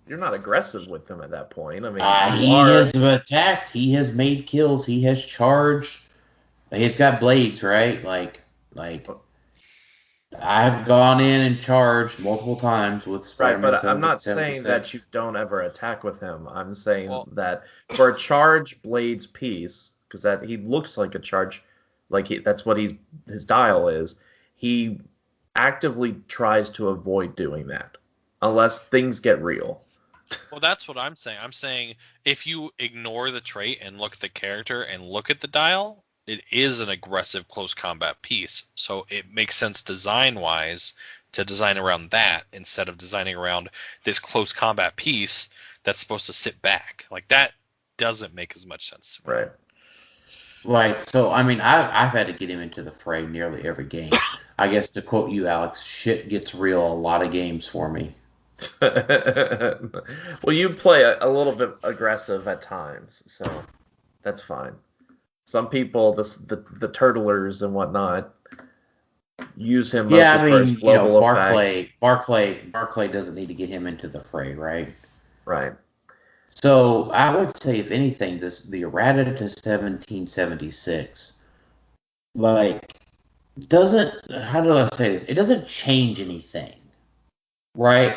You're not aggressive with him at that point. I mean, he has attacked. He has made kills. He has charged. He's got blades, right? Like I've gone in and charged multiple times with Spider-Man. Right, but I'm not saying that you don't ever attack with him. I'm saying that for a charge blades piece, because that he looks like a charge, that's what his dial is. He actively tries to avoid doing that unless things get real. Well, that's what I'm saying. I'm saying if you ignore the trait and look at the character and look at the dial, it is an aggressive close combat piece. So it makes sense design-wise to design around that instead of designing around this close combat piece that's supposed to sit back. Like, that doesn't make as much sense to me. Right. Right. So, I mean, I've had to get him into the fray nearly every game. I guess to quote you, Alex, shit gets real a lot of games for me. Well, you play a little bit aggressive at times, so that's fine. Some people, the turtlers and whatnot, use him mostly for his global effect. Barclay doesn't need to get him into the fray, right? Right. So I would say, if anything, the errata to 1776, like, doesn't, how do I say this? It doesn't change anything, right?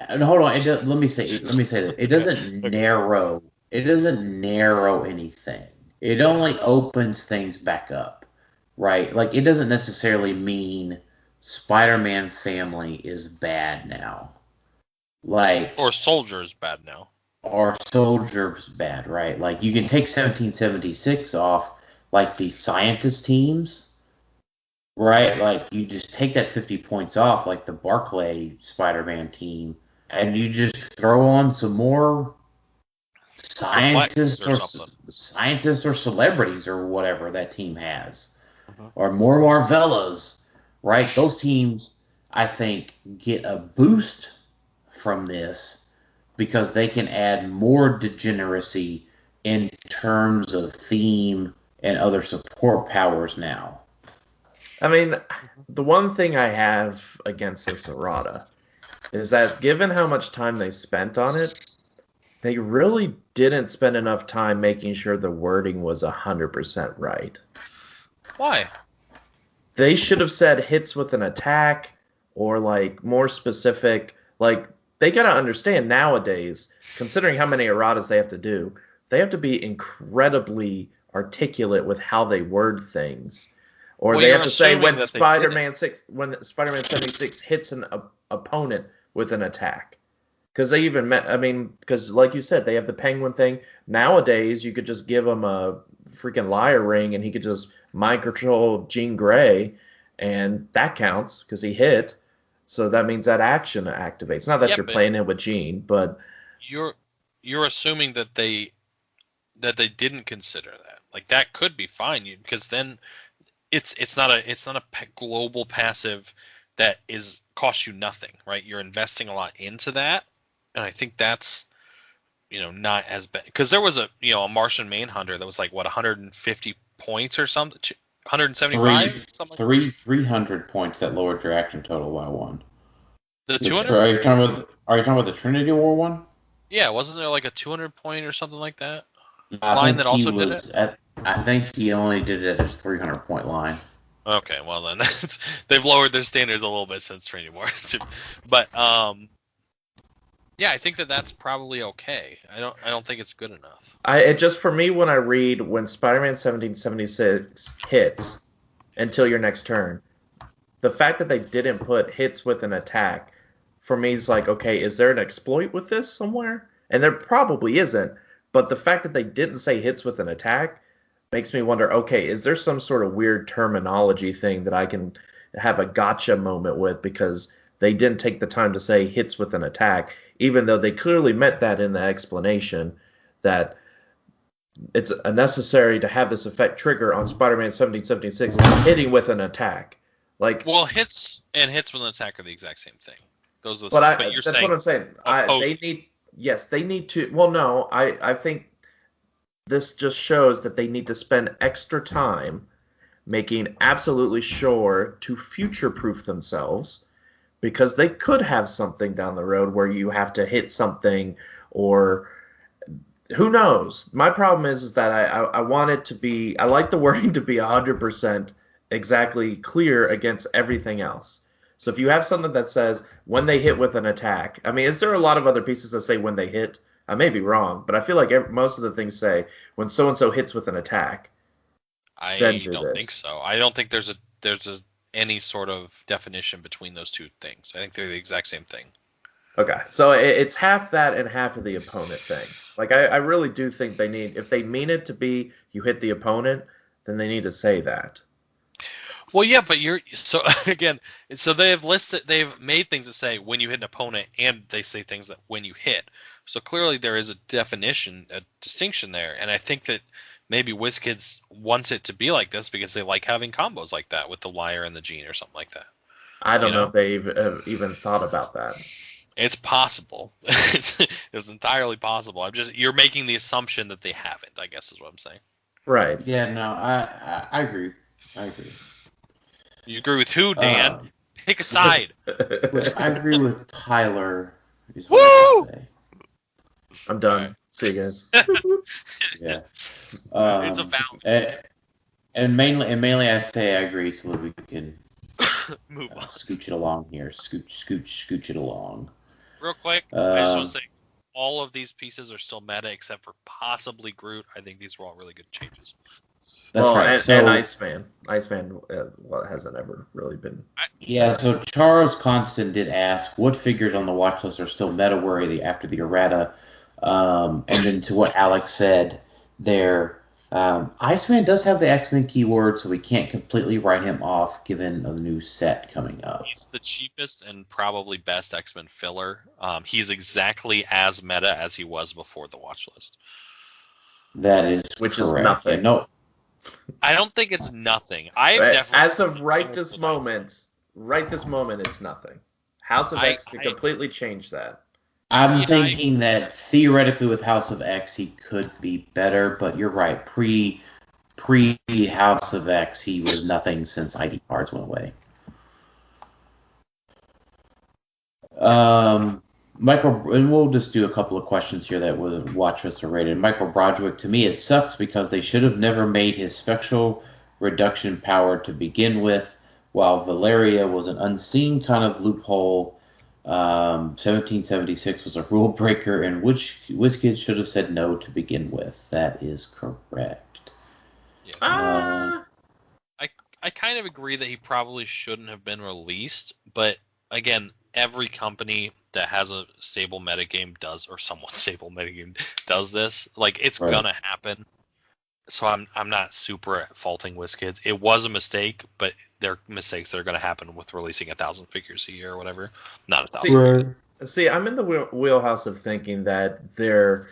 And hold on. Let me say that it doesn't narrow. It doesn't narrow anything. It only opens things back up, right? Like, it doesn't necessarily mean Spider-Man family is bad now. Like, or Soldier's bad now. Or Soldier's bad, right? Like, you can take 1776 off, like, the scientist teams, right? Like, you just take that 50 points off, like the Barclay Spider-Man team, and you just throw on some more scientists or celebrities or whatever that team has, or more Marvellas, right? Those teams, I think, get a boost from this because they can add more degeneracy in terms of theme and other support powers now. I mean, the one thing I have against this errata is that given how much time they spent on it, they really didn't spend enough time making sure the wording was 100% right. Why? They should have said hits with an attack, or like more specific. Like, they gotta understand nowadays, considering how many erratas they have to do, they have to be incredibly articulate with how they word things. Or they have to say when Spider-Man 76 hits an opponent with an attack. Because they even because like you said, they have the Penguin thing. Nowadays, you could just give him a freaking liar ring and he could just mind control Jean Grey, and that counts because he hit. So that means that action activates. Not that you're playing it with Jean, but you're assuming that they didn't consider that. Like, that could be fine, because then it's not a global passive that costs you nothing, right? You're investing a lot into that. And I think that's, not as bad, because there was a Martian Manhunter that was like, what, 150 points or something, 175, 300 points that lowered your action total by one. The 200. Are you talking about the Trinity War one? Yeah, wasn't there like a 200 point or something like that line that also did it? I think he only did it as 300 point line. Okay, well then they've lowered their standards a little bit since Trinity War, but yeah, I think that's probably okay. I don't think it's good enough. It just, for me, when I read when Spider-Man 1776 hits until your next turn, the fact that they didn't put hits with an attack, for me, is like, okay, is there an exploit with this somewhere? And there probably isn't. But the fact that they didn't say hits with an attack makes me wonder, okay, is there some sort of weird terminology thing that I can have a gotcha moment with, because they didn't take the time to say hits with an attack, even though they clearly meant that in the explanation, that it's necessary to have this effect trigger on Spider-Man 1776 hitting with an attack. Like, well, hits with an attack are the exact same thing. Those are but you're that's saying what I'm saying. They need to. Well, no, I think this just shows that they need to spend extra time making absolutely sure to future-proof themselves, because they could have something down the road where you have to hit something, or who knows. My problem is that I want it to be, I like the wording to be 100% exactly clear against everything else. So if you have something that says when they hit with an attack, I mean, is there a lot of other pieces that say when they hit? I may be wrong, but I feel like most of the things say when so-and-so hits with an attack. I don't think so. I don't think there's any sort of definition between those two things. I think they're the exact same thing. Okay, so it's half that and half of the opponent thing. Like, I really do think they need, if they mean it to be you hit the opponent, then they need to say that. Well, yeah, but they've made things that say when you hit an opponent, and they say things that when you hit. So clearly there is a definition, a distinction there, and I think that maybe WizKids wants it to be like this because they like having combos like that with the Liar and the Gene or something like that. I don't know if they even thought about that. It's possible. It's entirely possible. You're making the assumption that they haven't, I guess is what I'm saying. Right. Yeah, no, I agree. You agree with who, Dan? Pick a side. Which I agree with Tylor. Woo! I'm done. Right. See you guys. Yeah. It's a valid. And mainly I say I agree so that we can move on. Scooch it along here. Scooch it along. Real quick, I just want to say all of these pieces are still meta except for possibly Groot. I think these were all really good changes. That's right. And Iceman. Iceman hasn't ever really been. Yeah, so Charles Constant did ask, what figures on the watch list are still meta-worthy after the errata? And then to what Alex said there, Iceman does have the X-Men keyword, so we can't completely write him off given the new set coming up. He's the cheapest and probably best X-Men filler. He's exactly as meta as he was before the watch list. That is Which correct. is nothing. Yeah, no. I don't think it's nothing. As of right this moment, it's nothing. House of X could completely change that. I'm thinking that theoretically with House of X he could be better, but you're right. Pre House of X he was nothing since ID cards went away. Michael, and we'll just do a couple of questions here that were watch lists are rated. Michael Broderick, to me it sucks because they should have never made his special reduction power to begin with, while Valeria was an unseen kind of loophole. 1776 was a rule breaker, and which WizKids should have said no to begin with. That is correct. Yeah. I kind of agree that he probably shouldn't have been released, but again, every company that has a stable metagame does, or somewhat stable metagame does this. Like, it's gonna happen. So I'm not super faulting WizKids. It was a mistake, but there are mistakes that are going to happen with releasing 1,000 figures a year or whatever. Not 1,000. See, I'm in the wheelhouse of thinking that their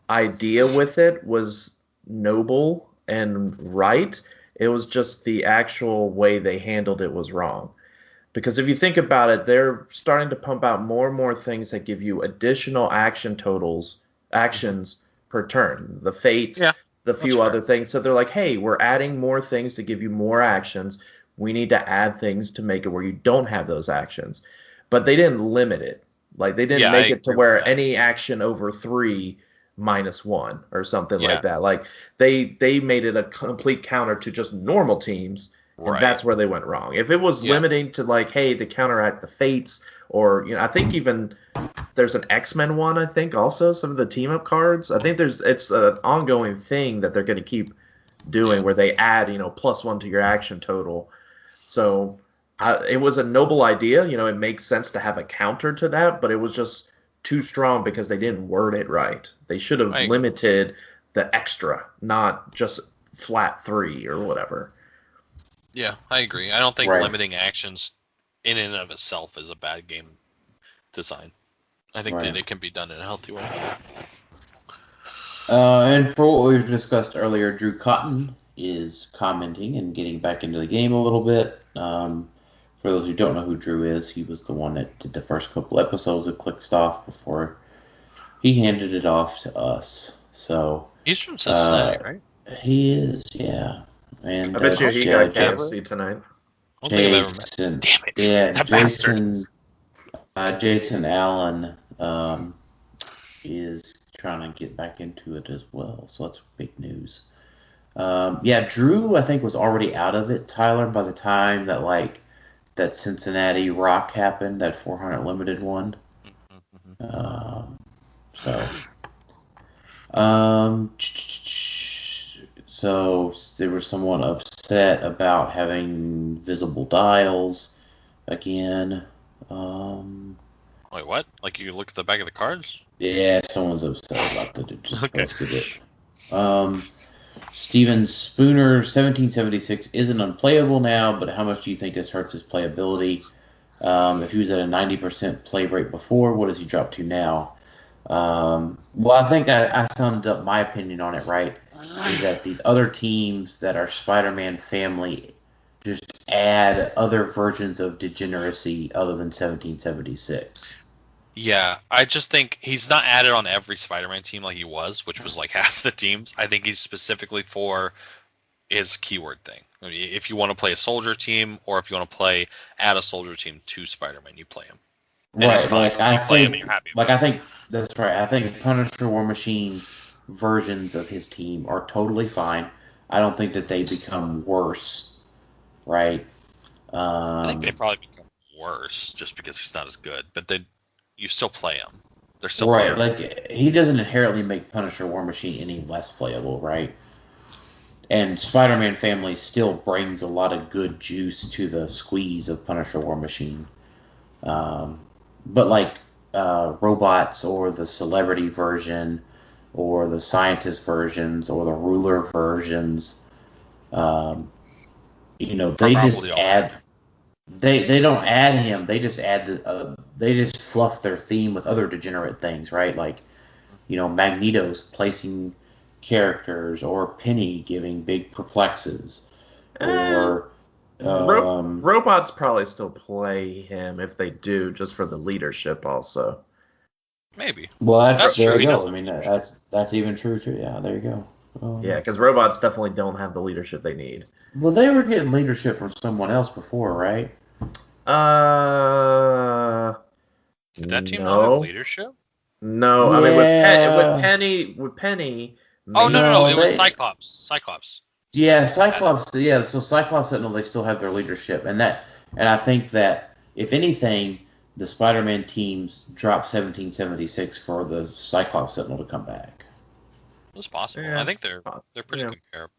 idea with it was noble and right. It was just the actual way they handled it was wrong. Because if you think about it, they're starting to pump out more and more things that give you additional actions per turn. The Fate, the few other things. So they're like, hey, we're adding more things to give you more actions. We need to add things to make it where you don't have those actions. But they didn't limit it. Like, they didn't make it to where any action over 3 -1 or something like that. Like, they made it a complete counter to just normal teams. And that's where they went wrong. If it was limiting to, like, hey, to counteract the Fates, or, I think even there's an X-Men one, I think, also, some of the team-up cards. I think it's an ongoing thing that they're going to keep doing where they add, +1 to your action total. So it was a noble idea. It makes sense to have a counter to that, but it was just too strong because they didn't word it right. They should have limited the extra, not just flat 3 or whatever. Yeah, I agree. I don't think limiting actions in and of itself is a bad game design. I think that it can be done in a healthy way. And for what we've discussed earlier, Drew Cotton is commenting and getting back into the game a little bit. For those who don't know who Drew is, he was the one that did the first couple episodes of Clixed Off before he handed it off to us. So he's from Cincinnati, right? He is, yeah. And I bet you he got KFC tonight. Jason, damn it! Yeah, Jason Allen is trying to get back into it as well, so that's big news. Drew, I think, was already out of it, Tylor, by the time that Cincinnati Rock happened, that 400 limited one. So there was someone upset about having visible dials again. Wait, what? Like, you look at the back of the cards? Yeah, someone's upset about that. It just posted it. Steven Spooner, 1776 isn't unplayable now, but how much do you think this hurts his playability? If he was at a 90% play rate before, what does he drop to now? Well, I think I summed up my opinion on it right. is that these other teams that are Spider-Man family just add other versions of degeneracy other than 1776. Yeah, I just think he's not added on every Spider-Man team like he was, which was like half the teams. I think he's specifically for his keyword thing. I mean, if you want to play a soldier team, or if you want to add a soldier team to Spider-Man, you play him. And Right, like I think, I him. think that's right. I think Punisher War Machine versions of his team are totally fine. I don't think that they become worse, right? I think they probably become worse just because he's not as good, but then you still play him. They're still right. playable. Like he doesn't inherently make Punisher War Machine any less playable, right? And Spider-Man family still brings a lot of good juice to the squeeze of Punisher War Machine. But like robots or the celebrity version or the scientist versions or the ruler versions, they just add. They don't add him. They just add they just fluff their theme with other degenerate things, right? Like, Magneto's placing characters, or Penny giving big perplexes, or robots probably still play him if they do, just for the leadership also. Maybe. Well, that's there you go. I mean, that's even true too. Yeah, there you go. Yeah, because robots definitely don't have the leadership they need. Well, they were getting leadership from someone else before, right? Did that team not have leadership? No, yeah. I mean with Penny. Oh no! It was Cyclops. Yeah, Cyclops. Yeah, so Cyclops Sentinel, they still have their leadership, and I think that if anything, the Spider-Man teams drop 1776 for the Cyclops Sentinel to come back. It's possible. Yeah. I think they're pretty comparable.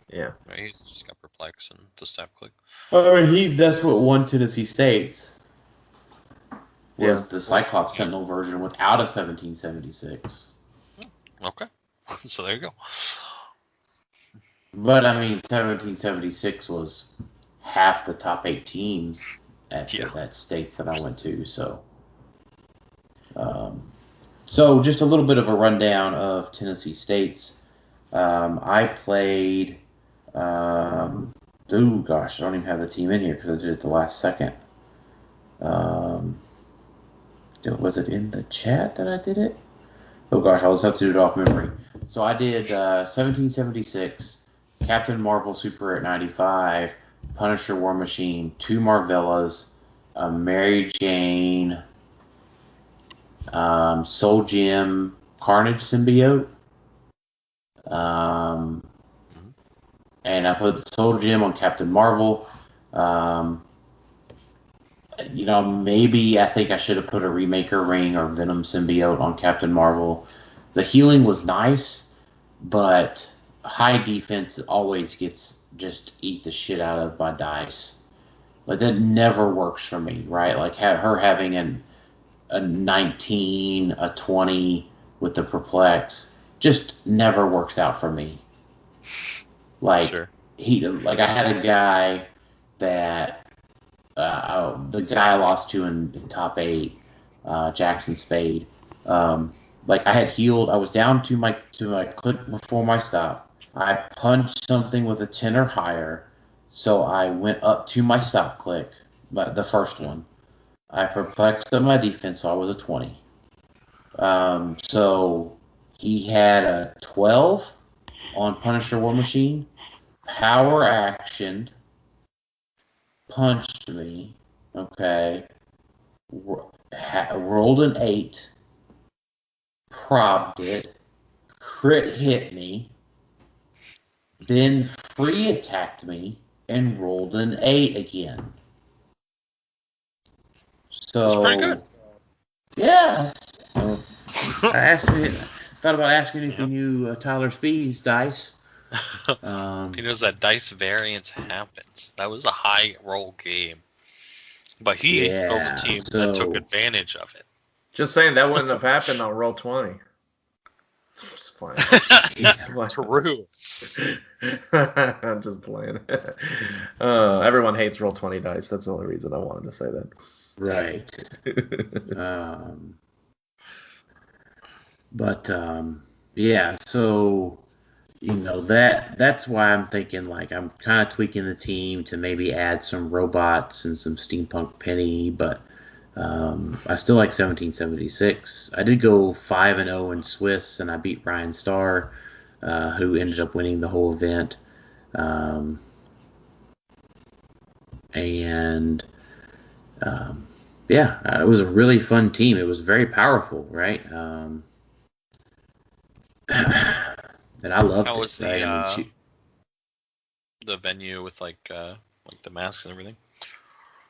Yeah. Right, he's just got perplex and the staff click. I mean, that's what won Tennessee State's. Was the Cyclops Sentinel version without a 1776. Okay. So there you go. But, I mean, 1776 was half the top 8 teams at that states that I went to. So, so just a little bit of a rundown of Tennessee State's. I played... I don't even have the team in here because I did it the last second. Was it in the chat that I did it? Oh gosh, I'll just have to do it off memory. So I did 1776, Captain Marvel Super at 95, Punisher War Machine, 2 Marvellas, Mary Jane, Soul Gem, Carnage Symbiote, and I put Soul Gem on Captain Marvel. Maybe I think I should have put a Remaker Ring or Venom Symbiote on Captain Marvel. The healing was nice, but high defense always gets just eat the shit out of by dice. Like, that never works for me, right? Like, her having a 19, a 20 with the perplex just never works out for me. Like, sure. I had a guy that the guy I lost to in top 8, Jackson Spade. I had healed. I was down to my click before my stop. I punched something with a 10 or higher, so I went up to my stop click, but the first one. I perplexed up my defense, so I was a 20. So he had a 12 on Punisher War Machine, power actioned, punched me, okay, rolled an 8, probbed it, crit hit me, then free attacked me, and rolled an 8 again. So, that's pretty good. Yeah. I thought about asking if you knew Tyler Speed's dice. He knows that dice variance happens. That was a high roll game. But he built a team that took advantage of it. Just saying, that wouldn't have happened on roll 20. Just playing. True. I'm just playing. Everyone hates roll 20 dice. That's the only reason I wanted to say that. Right. So that's why I'm thinking like I'm kind of tweaking the team to maybe add some robots and some steampunk penny, but I still like 1776. I did go 5-0 in Swiss, and I beat Ryan Starr, who ended up winning the whole event. It was a really fun team. It was very powerful, right? And I loved How it. was Right? the venue with like the masks and everything?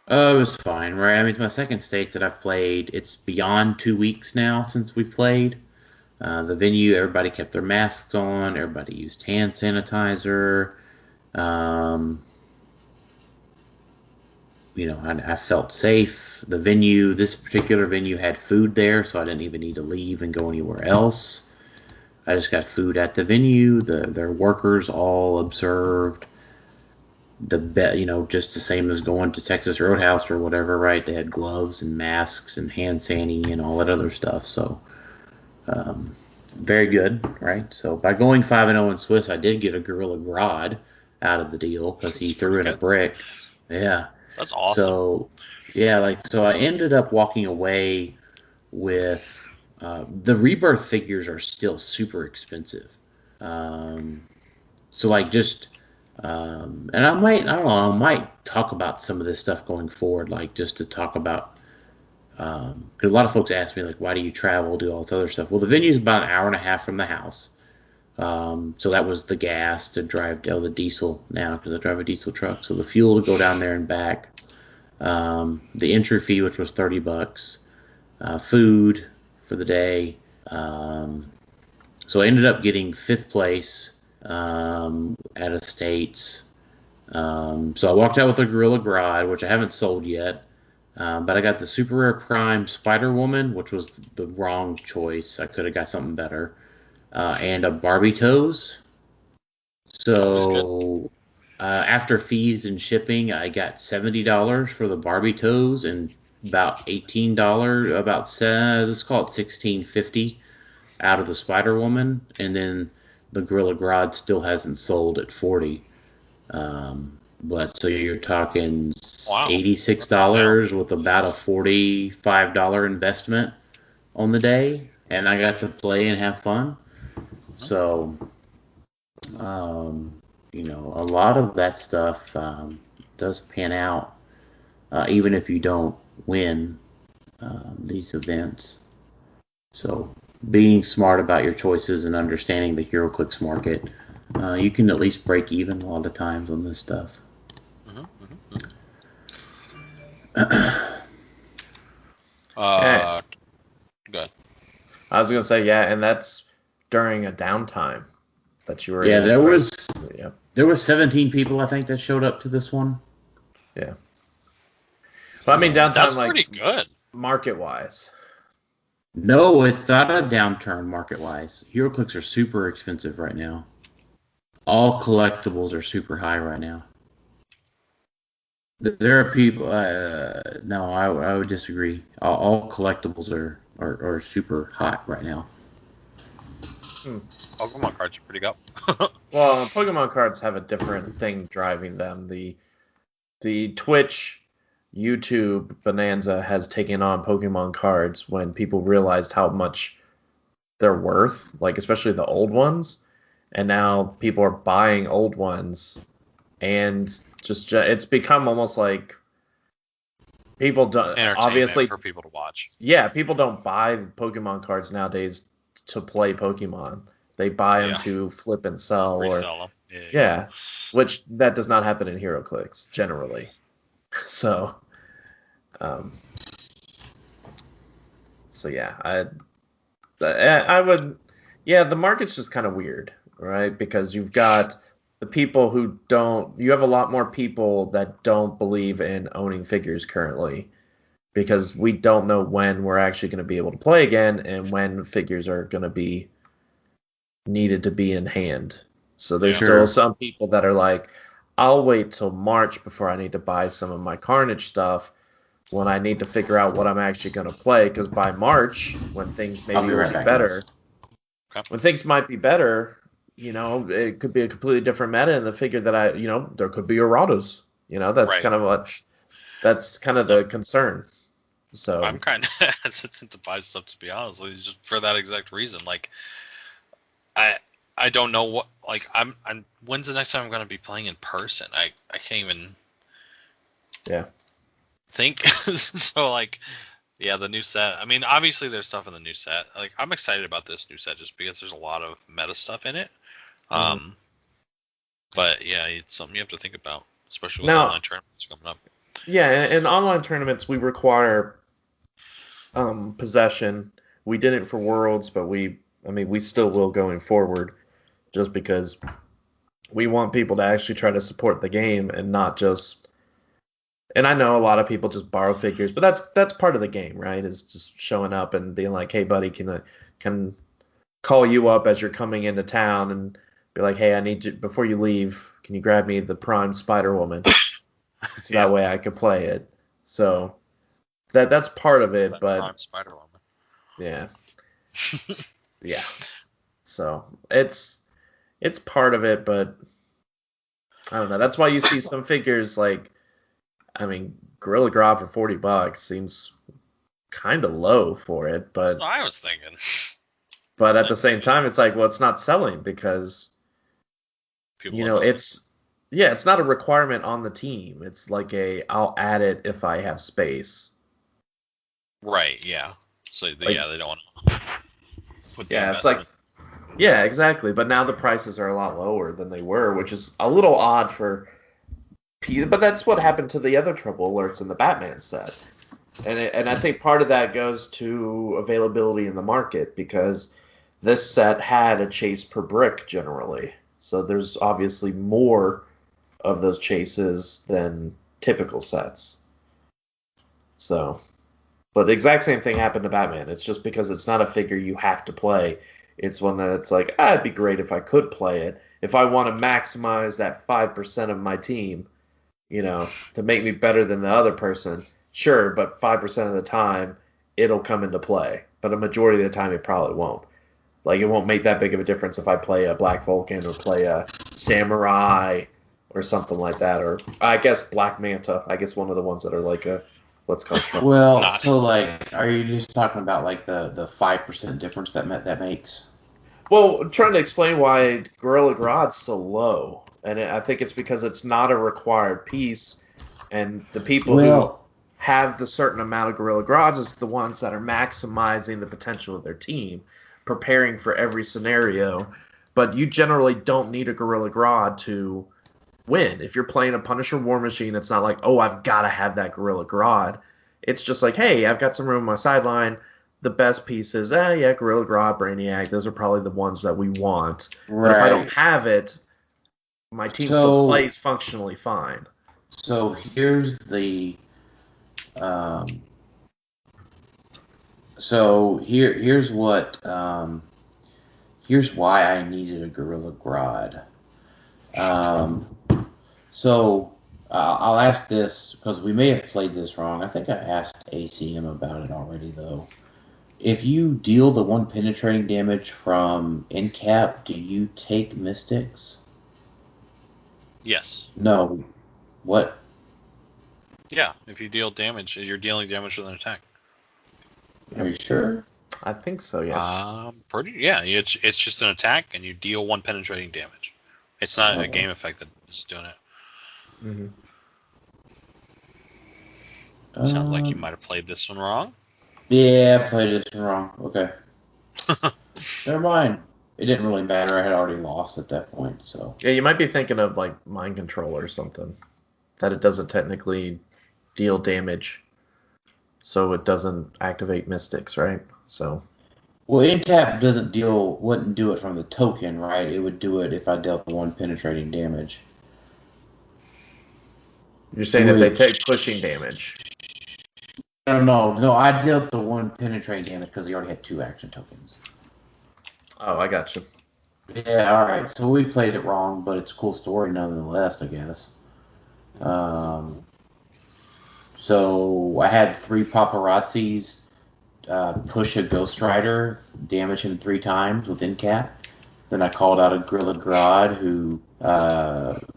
It was fine, right? I mean, it's my second state that I've played. It's beyond 2 weeks now since we've played. The venue, everybody kept their masks on. Everybody used hand sanitizer. I felt safe. This particular venue had food there, so I didn't even need to leave and go anywhere else. I just got food at the venue. Their workers all observed just the same as going to Texas Roadhouse or whatever, right? They had gloves and masks and hand sanitizer and all that other stuff. So, very good, right? So by going 5-0 in Swiss, I did get a Gorilla Grodd out of the deal because he threw in a brick. Yeah. That's awesome. So I ended up walking away with the Rebirth figures are still super expensive. And I might talk about some of this stuff going forward, like just to talk about, because a lot of folks ask me, like, why do you travel, do all this other stuff? Well, the venue's about an hour and a half from the house. So that was the gas to drive, the diesel now, because I drive a diesel truck. So the fuel to go down there and back, the entry fee, which was $30, food for the day. So I ended up getting 5th place at Estates. So I walked out with a Gorilla Grodd, which I haven't sold yet. But I got the Super Rare Prime Spider Woman, which was the wrong choice. I could have got something better. And a Barbie Toes. So after fees and shipping, I got $70 for the Barbie Toes and about $18, let's call it $16.50 out of the Spider Woman. And then the Gorilla Grodd still hasn't sold at $40. But so you're talking $86 with about a $45 investment on the day, and I got to play and have fun. So, a lot of that stuff does pan out, even if you don't win these events. So, being smart about your choices and understanding the Heroclix market, you can at least break even a lot of times on this stuff. Good. I was gonna say, and that's during a downtime that you were. Yeah, there was 17 people, I think, that showed up to this one. Yeah. But I mean, downtime, that's pretty good market wise. No, it's not a downturn market wise. Heroclix are super expensive right now. All collectibles are super high right now. There are people. No, I would disagree. All collectibles are super hot right now. Pokemon cards are pretty good. Well, Pokemon cards have a different thing driving them. The Twitch, YouTube bonanza has taken on Pokemon cards when people realized how much they're worth, like especially the old ones, and now people are buying old ones, and just it's become almost like people don't obviously for people to watch. Yeah, people don't buy Pokemon cards nowadays to play Pokemon. They buy them to flip and sell, resell them. Yeah, which that does not happen in Heroclix generally. So, I would, the market's just kind of weird, right? Because you've got the people who don't, you have a lot more people that don't believe in owning figures currently, because we don't know when we're actually going to be able to play again and when figures are going to be needed to be in hand. So there's still some people that are like, I'll wait till March before I need to buy some of my Carnage stuff when I need to figure out what I'm actually going to play, because by March, when things maybe will be better, when things might be better, it could be a completely different meta in the figure that there could be erratas. That's Right. kind of the concern. So I'm kind of hesitant to buy stuff, to be honest with you, just for that exact reason. Like, I don't know what, like, I'm when's the next time I'm going to be playing in person? I can't even think. So, like, yeah, the new set. I mean, obviously there's stuff in the new set. Like, I'm excited about this new set just because there's a lot of meta stuff in it. But yeah, it's something you have to think about, especially with online tournaments coming up. Yeah, in online tournaments we require possession. We did it for Worlds, but we still will going forward, just because we want people to actually try to support the game and not just. And I know a lot of people just borrow figures, but that's part of the game, right? Is just showing up and being like, "Hey, buddy, can call you up as you're coming into town and be like, hey, I need you before you leave. Can you grab me the Prime Spider Woman?" So that way I can play it. So that's part of it, but Prime Spider Woman. Yeah. Yeah. So it's part of it, but I don't know. That's why you see some figures like, Gorilla Grodd for $40 seems kind of low for it, but that's what I was thinking. But at the same time, it's like, well, it's not selling because it's not a requirement on the team. It's like I'll add it if I have space. Right. Yeah. So they don't want to put the investment. Yeah, exactly. But now the prices are a lot lower than they were, which is a little odd for. But that's what happened to the other Trouble Alerts in the Batman set, and I think part of that goes to availability in the market, because this set had a chase per brick generally, so there's obviously more of those chases than typical sets. So, but the exact same thing happened to Batman. It's just because it's not a figure you have to play. It's one that it's like, it'd be great if I could play it. If I want to maximize that 5% of my team, to make me better than the other person, sure, but 5% of the time it'll come into play. But a majority of the time it probably won't. Like, it won't make that big of a difference if I play a Black Vulcan or play a Samurai or something like that. Or I guess Black Manta. I guess one of the ones that are like what's called Trump. Well, so like, are you just talking about like the 5% difference that makes? Well, I'm trying to explain why Gorilla Grodd's so low. And I think it's because it's not a required piece, and the people who have the certain amount of Gorilla Grods is the ones that are maximizing the potential of their team, preparing for every scenario. But you generally don't need a Gorilla Grodd to win. If you're playing a Punisher War Machine, it's not like, oh, I've got to have that Gorilla Grodd. It's just like, hey, I've got some room on my sideline. The best pieces, Gorilla Grodd, Brainiac, those are probably the ones that we want. Right. But if I don't have it, my team still plays functionally fine. So here's the here's why I needed a Gorilla Grodd. I'll ask this because we may have played this wrong. I think I asked ACM about it already though. If you deal the 1 penetrating damage from end cap, do you take Mystics? Yes. No. What? Yeah, if you deal damage, you're dealing damage with an attack. Are you sure? I think so, yeah. It's just an attack, and you deal 1 penetrating damage. It's not a game effect that is doing it. Mm-hmm. Sounds like you might have played this one wrong. Yeah, I played this one wrong. Okay. Never mind. It didn't really matter. I had already lost at that point, so. Yeah, you might be thinking of like Mind Control or something. That it doesn't technically deal damage, so it doesn't activate Mystics, right? So. Well, end cap wouldn't do it from the token, right? It would do it if I dealt 1 penetrating damage. You're saying if they take pushing damage. No, I dealt the 1 penetrating damage because he already had 2 action tokens. Oh, I got you. Yeah, alright. So we played it wrong, but it's a cool story nonetheless, I guess. So I had 3 paparazzis push a Ghost Rider, damage him 3 times with end cap. Then I called out a Gorilla Grodd who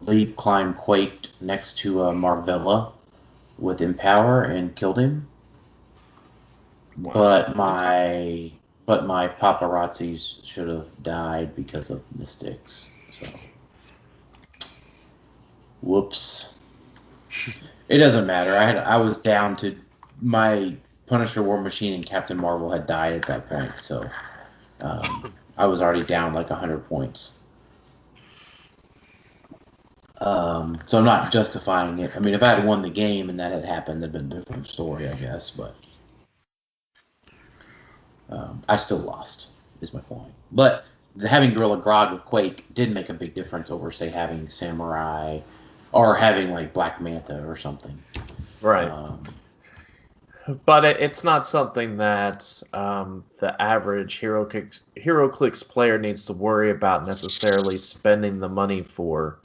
leap, climb, quaked next to a Marvella with Empower and killed him. Wow. But my paparazzis should have died because of Mystics. So, whoops. It doesn't matter. I was down to my Punisher War Machine and Captain Marvel had died at that point, so I was already down like 100 points. So I'm not justifying it. I mean, if I had won the game and that had happened, it'd been a different story, I guess. But I still lost, is my point. But having Gorilla Grodd with Quake did make a big difference over, say, having Samurai or having like Black Manta or something. Right. But it's not something that the average HeroClix player needs to worry about necessarily spending the money for.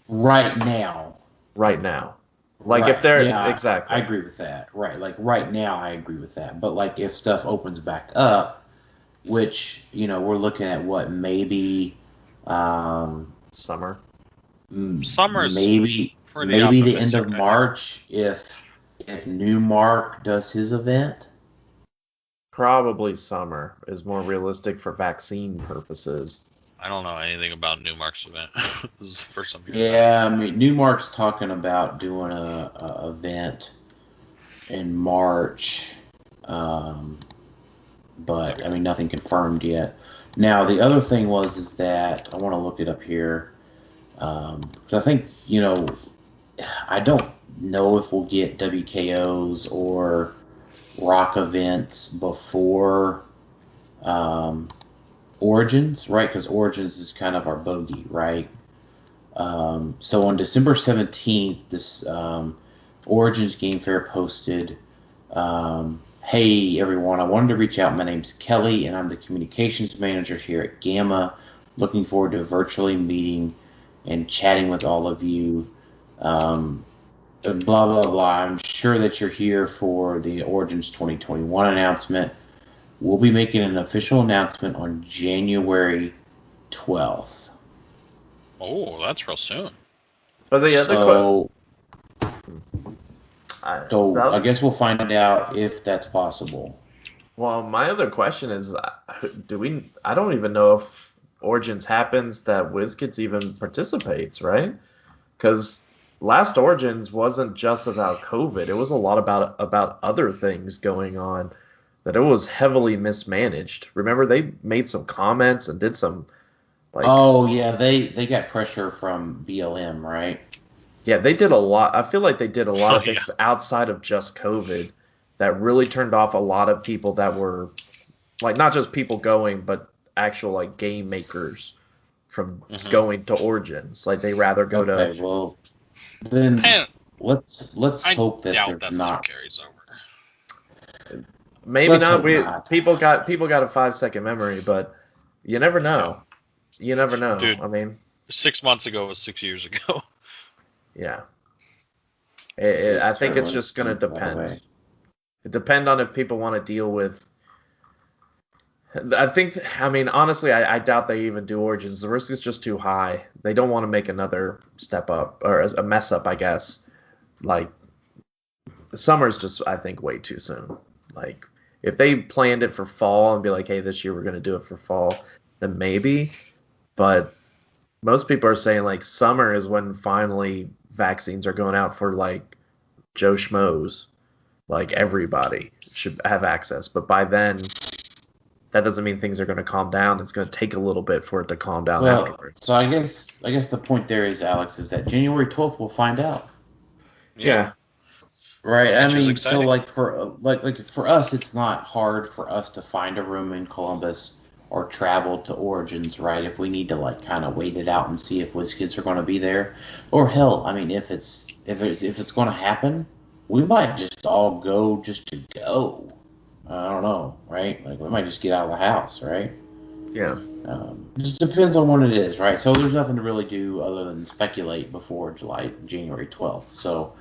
Right now. Like right, if they're exactly. I agree with that. Right. Like right now I agree with that. But like if stuff opens back up, which, we're looking at what, maybe summer. Summer's maybe the end of March if Newmark does his event. Probably summer is more realistic for vaccine purposes. I don't know anything about Newmark's event. This is the first time hearing I mean, Newmark's talking about doing a event in March, but I mean nothing confirmed yet. Now the other thing is that I want to look it up here. So I think I don't know if we'll get WKOs or rock events before Origins, right? Because Origins is kind of our bogey, right? So on December 17th, this Origins Game Fair posted, hey everyone, I wanted to reach out. My name's Kelly and I'm the communications manager here at Gamma. Looking forward to virtually meeting and chatting with all of you. Blah, blah, blah. I'm sure that you're here for the Origins 2021 announcement. We'll be making an official announcement on January 12th. Oh, that's real soon. But the other I guess we'll find out if that's possible. Well, my other question is, I don't even know if Origins happens that WizKids even participates, right? Because last Origins wasn't just about COVID. It was a lot about other things going on, that it was heavily mismanaged. Remember, they made some comments and did some they got pressure from BLM, right? Yeah, they did a lot. I feel like they did a lot of things outside of just COVID that really turned off a lot of people that were like not just people going, but actual like game makers from going to Origins. Like they rather go to. Well, then let's hope that there's not carries over. Maybe not. People got a 5-second memory, but you never know. You never know. Dude, I mean, 6 months ago was 6 years ago. Yeah. I think it's just going to depend. It depends on if people want to deal with. I mean, honestly, I doubt they even do Origins. The risk is just too high. They don't want to make another step up or a mess up, I guess. Like, summer's just, I think, way too soon. Like, if they planned it for fall and be like, hey, this year we're going to do it for fall, then maybe. But most people are saying, like, summer is when finally vaccines are going out for, like, Joe Schmoes. Like, everybody should have access. But by then, that doesn't mean things are going to calm down. It's going to take a little bit for it to calm down afterwards. So I guess the point there is, Alex, is that January 12th we'll find out. Yeah. Right. I mean, so like for us, it's not hard for us to find a room in Columbus or travel to Origins, right? If we need to like kind of wait it out and see if WizKids are going to be there, or hell, I mean, if it's going to happen, we might just all go just to go. I don't know, right? Like we might just get out of the house, right? Yeah. It just depends on when it is, right? So there's nothing to really do other than speculate before January 12th. So,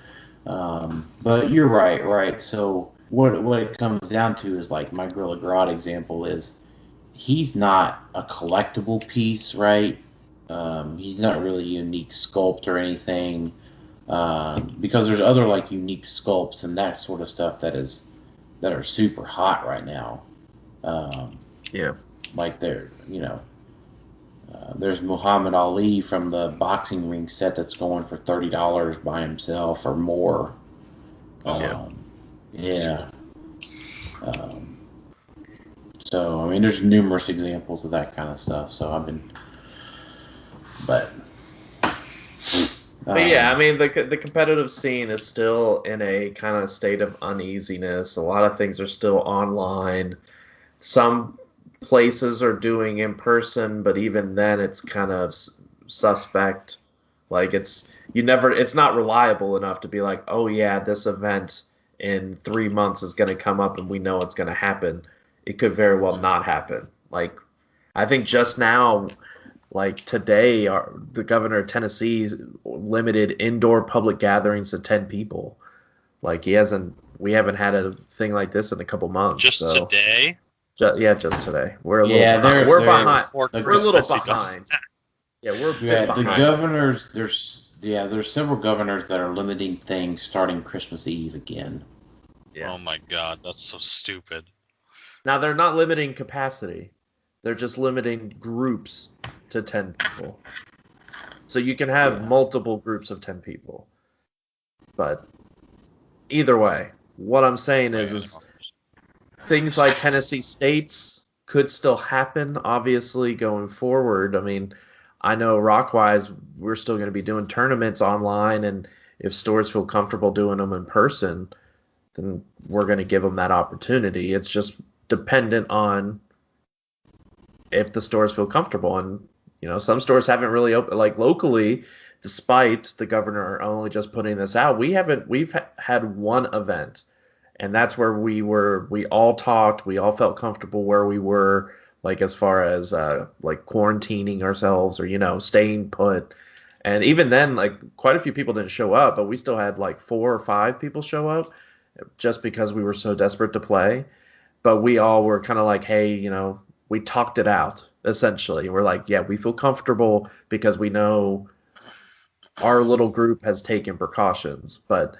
but you're right? So what it comes down to is like my Gorilla Grodd example is he's not a collectible piece, right? He's not really a unique sculpt or anything, because there's other like unique sculpts and that sort of stuff that are super hot right now. Yeah. Like there's Muhammad Ali from the boxing ring set that's going for $30 by himself or more. Yeah. So, I mean, there's numerous examples of that kind of stuff. So, but yeah, I mean, the competitive scene is still in a kind of state of uneasiness. A lot of things are still online. Some places are doing in person, but even then, it's kind of suspect. Like it's not reliable enough to be like, oh yeah, this event in 3 months is going to come up and we know it's going to happen. It could very well not happen. Like, I think just now, like today, the governor of Tennessee limited indoor public gatherings to 10 people. Like we haven't had a thing like this in a couple months. Just today? Just today. We're a little behind. We're behind. We're a little behind. Yeah, we're a bit behind. The governors, there's several governors that are limiting things starting Christmas Eve again. Yeah. Oh my God, that's so stupid. Now, they're not limiting capacity. They're just limiting groups to 10 people. So you can have multiple groups of 10 people. But either way, what I'm saying is things like Tennessee States could still happen, obviously, going forward. I mean, I know Rockwise, we're still going to be doing tournaments online, and if stores feel comfortable doing them in person, then we're going to give them that opportunity. It's just dependent on if the stores feel comfortable. And, some stores haven't really opened, like locally, despite the governor only just putting this out, we've had one event, and that's where we all talked, we all felt comfortable where we were, like as far as like quarantining ourselves or, staying put. And even then, like quite a few people didn't show up, but we still had like 4 or 5 people show up just because we were so desperate to play. But we all were kind of like, hey, we talked it out, essentially. We're like, yeah, we feel comfortable because we know our little group has taken precautions. But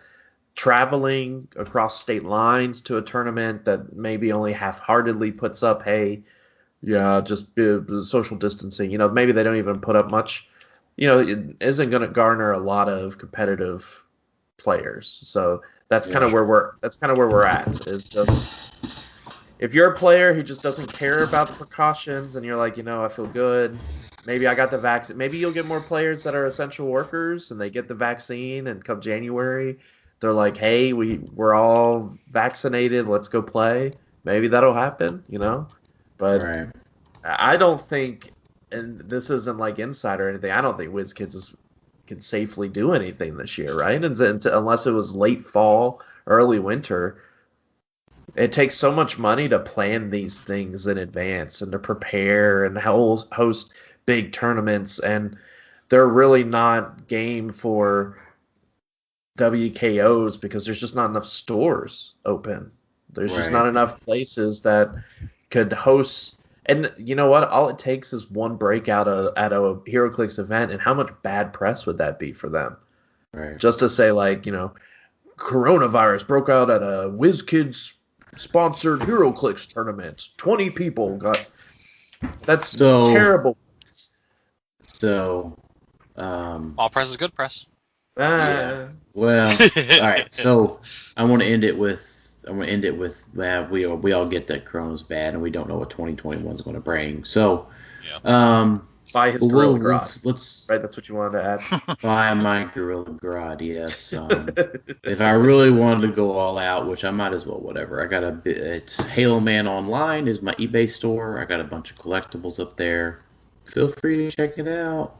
traveling across state lines to a tournament that maybe only half-heartedly puts up, hey, yeah, just social distancing, maybe they don't even put up much, it isn't going to garner a lot of competitive players. So that's kind of where we're at, is just, if you're a player who just doesn't care about the precautions and you're like, I feel good, maybe I got the vaccine, maybe you'll get more players that are essential workers and they get the vaccine, and come January, they're like, hey, we're all vaccinated, let's go play. Maybe that'll happen, But right. I don't think, and this isn't like Insider or anything, I don't think WizKids can safely do anything this year, right? And unless it was late fall, early winter. It takes so much money to plan these things in advance and to prepare and host big tournaments, and they're really not game for WKOs because there's just not enough stores open. There's just not enough places that could host. And you know what? All it takes is one breakout at a Heroclix event, and how much bad press would that be for them? Right. Just to say, like, coronavirus broke out at a WizKids sponsored Heroclix tournament. 20 people got. That's terrible. So, all press is good press. Yeah. Well, all right. So I want to end it with. We all get that Corona's bad, and we don't know what 2021 is going to bring. So, buy his Gorilla Grodd. Let's right. That's what you wanted to add. Buy my Gorilla Grodd. Yes. If I really wanted to go all out, which I might as well. Whatever. It's Halo Man Online is my eBay store. I got a bunch of collectibles up there. Feel free to check it out.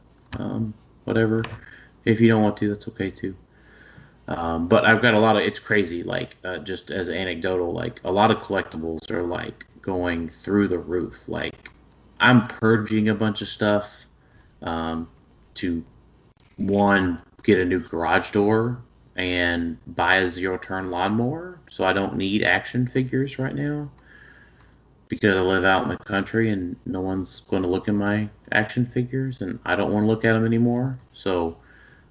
Whatever. If you don't want to, that's okay too. But I've got a lot of, it's crazy, like, just as anecdotal, like, a lot of collectibles are, like, going through the roof. Like, I'm purging a bunch of stuff to, one, get a new garage door and buy a zero-turn lawnmower, so I don't need action figures right now. because I live out in the country and no one's going to look at my action figures, and I don't want to look at them anymore. So,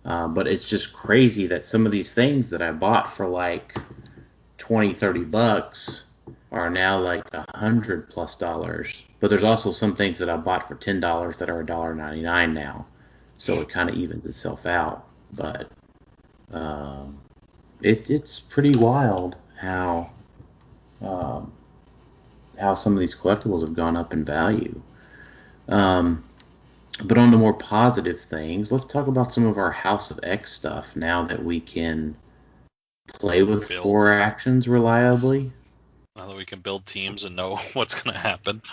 but it's just crazy that some of these things that I bought for like $20-$30 are now like $100+. But there's also some things that I bought for $10 that are $1.99 now. So it kind of evens itself out. But it's pretty wild how some of these collectibles have gone up in value. But on the more positive things, let's talk about some of our House of X stuff now that we can play with 4 actions reliably. Now that we can build teams and know what's going to happen.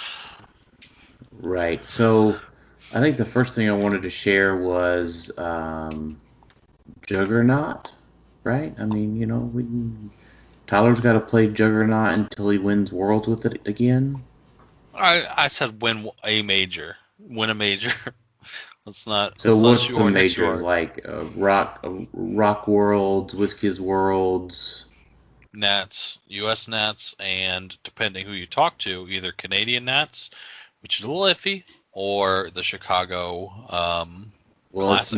Right. So I think the first thing I wanted to share was Juggernaut, right? I mean, Tylor's got to play Juggernaut until he wins Worlds with it again. I said win a major. Win a major. Let's not. So what's the majors like? Rock Worlds, Whiskey's Worlds, Nats, U.S. Nats, and depending who you talk to, either Canadian Nats, which is a little iffy, or the Chicago. Well, Classic.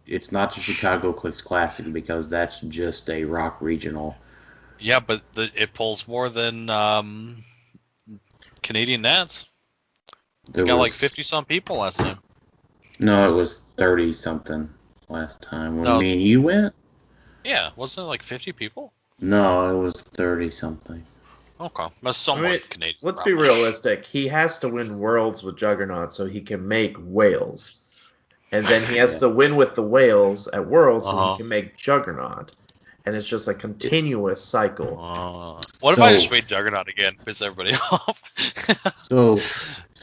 It's not the Chicago Clix Classic because that's just a rock regional. Yeah, but it pulls more than Canadian Nats. They got like 50-some people last time. No, it was 30-something last time. No. Me and you went? Yeah, wasn't it like 50 people? No, it was 30-something. Okay, that's somewhat Canadian. Let's be realistic. He has to win Worlds with Juggernaut so he can make Whales. And then he has to win with the Whales at Worlds so he can make Juggernaut. And it's just a continuous cycle. What if I just made Juggernaut again? Piss everybody off. So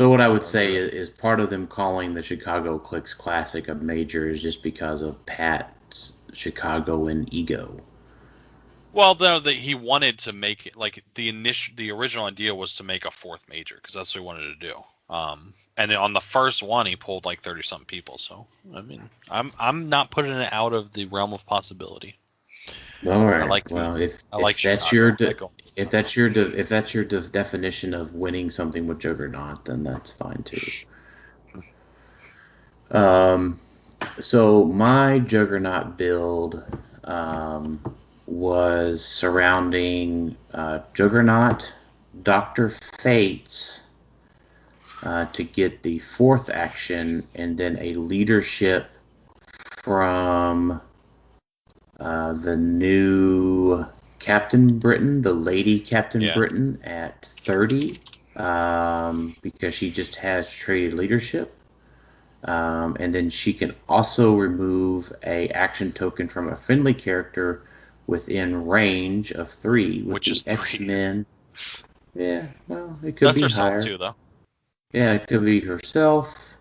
what I would say is part of them calling the Chicago Clix Classic a major is just because of Pat's Chicagoan ego. Well, though, he wanted to make it like the original idea was to make a 4th major because that's what he wanted to do. And then on the first one, he pulled like 30-something people. So I mean, I'm not putting it out of the realm of possibility. All right. If that's your definition of winning something with Juggernaut, then that's fine too. So my Juggernaut build was surrounding Juggernaut, Dr. Fates to get the 4th action, and then a leadership from the new Captain Britain, the lady Captain Britain at 30, because she just has traded leadership. And then she can also remove a action token from a friendly character within range of 3, which is X-Men. Yeah, well, it could be higher. That's herself too, though. Yeah, it could be herself.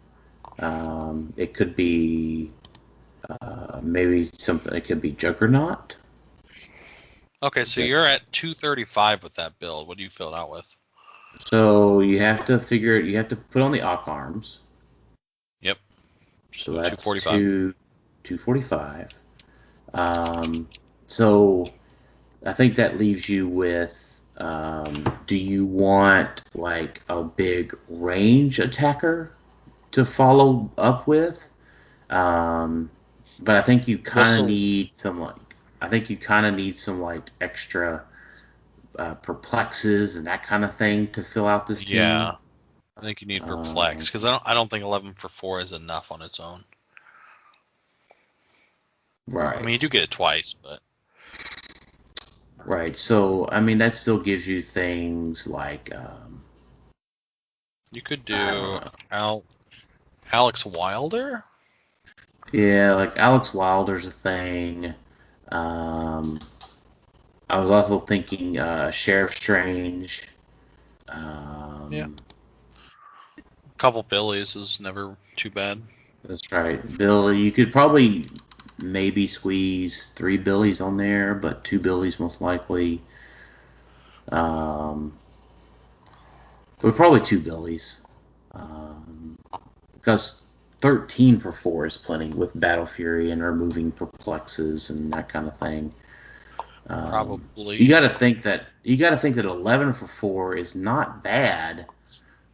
It could be maybe something. It could be Juggernaut. Okay, so you're at 235 with that build. What do you fill it out with? So you have to you have to put on the Ock arms. Yep. So that's 245. So I think that leaves you with, do you want like a big range attacker to follow up with? But I think you kind of need some extra perplexes and that kind of thing to fill out this team. Yeah, I think you need perplex because I don't think 11 for 4 is enough on its own. Right. I mean, you do get it twice, but. Right. So I mean, that still gives you things like. You could do Alex Wilder. Yeah, like Alex Wilder's a thing. I was also thinking Sheriff Strange. Yeah. A couple Billies is never too bad. That's right. Billy, you could probably maybe squeeze 3 Billies on there, but 2 Billies most likely. But probably 2 Billies. Because 13 for 4 is plenty with Battle Fury and removing perplexes and that kind of thing. Probably. You got to think that 11 for 4 is not bad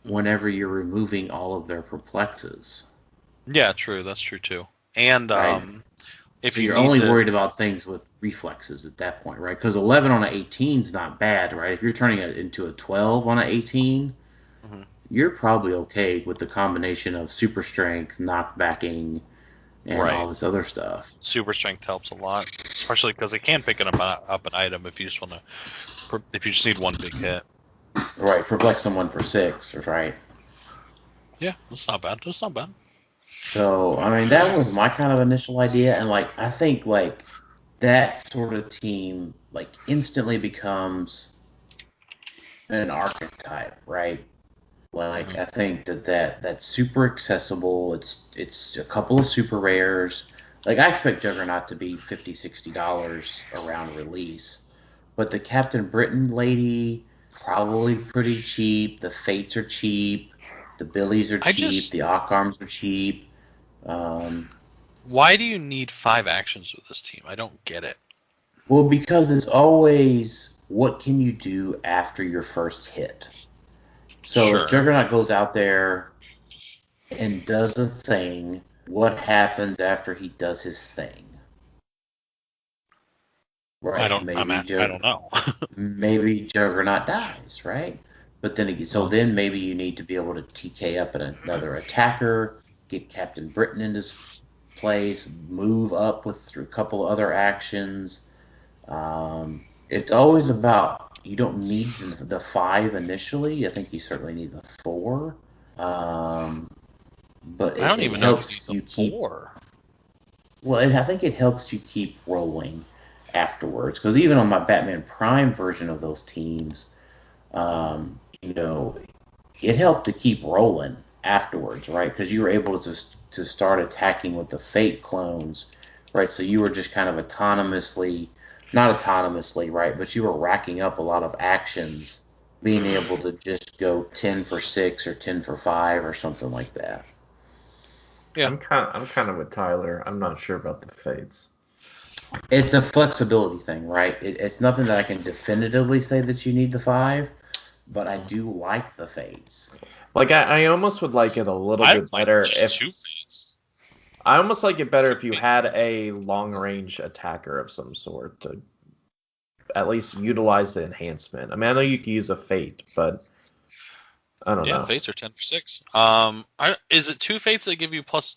whenever you're removing all of their perplexes. Yeah, true. That's true too. And Right. if So you you're need only to, worried about things with reflexes at that point, right? Because 11 on an 18 is not bad, right? If you're turning it into a 12 on an 18, you're probably okay with the combination of super strength, knockbacking, and all this other stuff. Super strength helps a lot, especially because it can pick up an item if you just want to, if you just need one big hit. Right, perplex someone for 6, right? Yeah, that's not bad. That's not bad. So, I mean, that was my kind of initial idea, and like, I think like that sort of team like instantly becomes an archetype, right? Like, I think that's super accessible. It's a couple of super rares. Like, I expect Juggernaut to be $50, $60 around release, but the Captain Britain lady probably pretty cheap. The Fates are cheap. The Billies are cheap. The Ock Arms are cheap. Why do you need 5 actions with this team? I don't get it. Well, because it's always what can you do after your first hit. So if Juggernaut goes out there and does a thing, what happens after he does his thing? Right. I don't know. Maybe Juggernaut dies, right? But then then maybe you need to be able to TK up another attacker, get Captain Britain into place, move up through a couple of other actions. It's always about, you don't need the 5 initially. I think you certainly need the 4. But I don't even know if you need the 4. Well, I think it helps you keep rolling afterwards. Because even on my Batman Prime version of those teams, it helped to keep rolling afterwards, right? Because you were able to start attacking with the Fate clones, right? So you were just kind of not autonomously, right? But you were racking up a lot of actions, being able to just go 10 for 6 or 10 for 5 or something like that. Yeah, I'm kind of with Tylor. I'm not sure about the Fates. It's a flexibility thing, right? It's nothing that I can definitively say that you need the 5, but I do like the Fates. Like, I almost would like it a little bit better if 2 Fates. I almost like it better if you had a long-range attacker of some sort to at least utilize the enhancement. I mean, I know you could use a Fate, but I don't know. Yeah, Fates are 10 for 6. Is it 2 Fates that give you +2?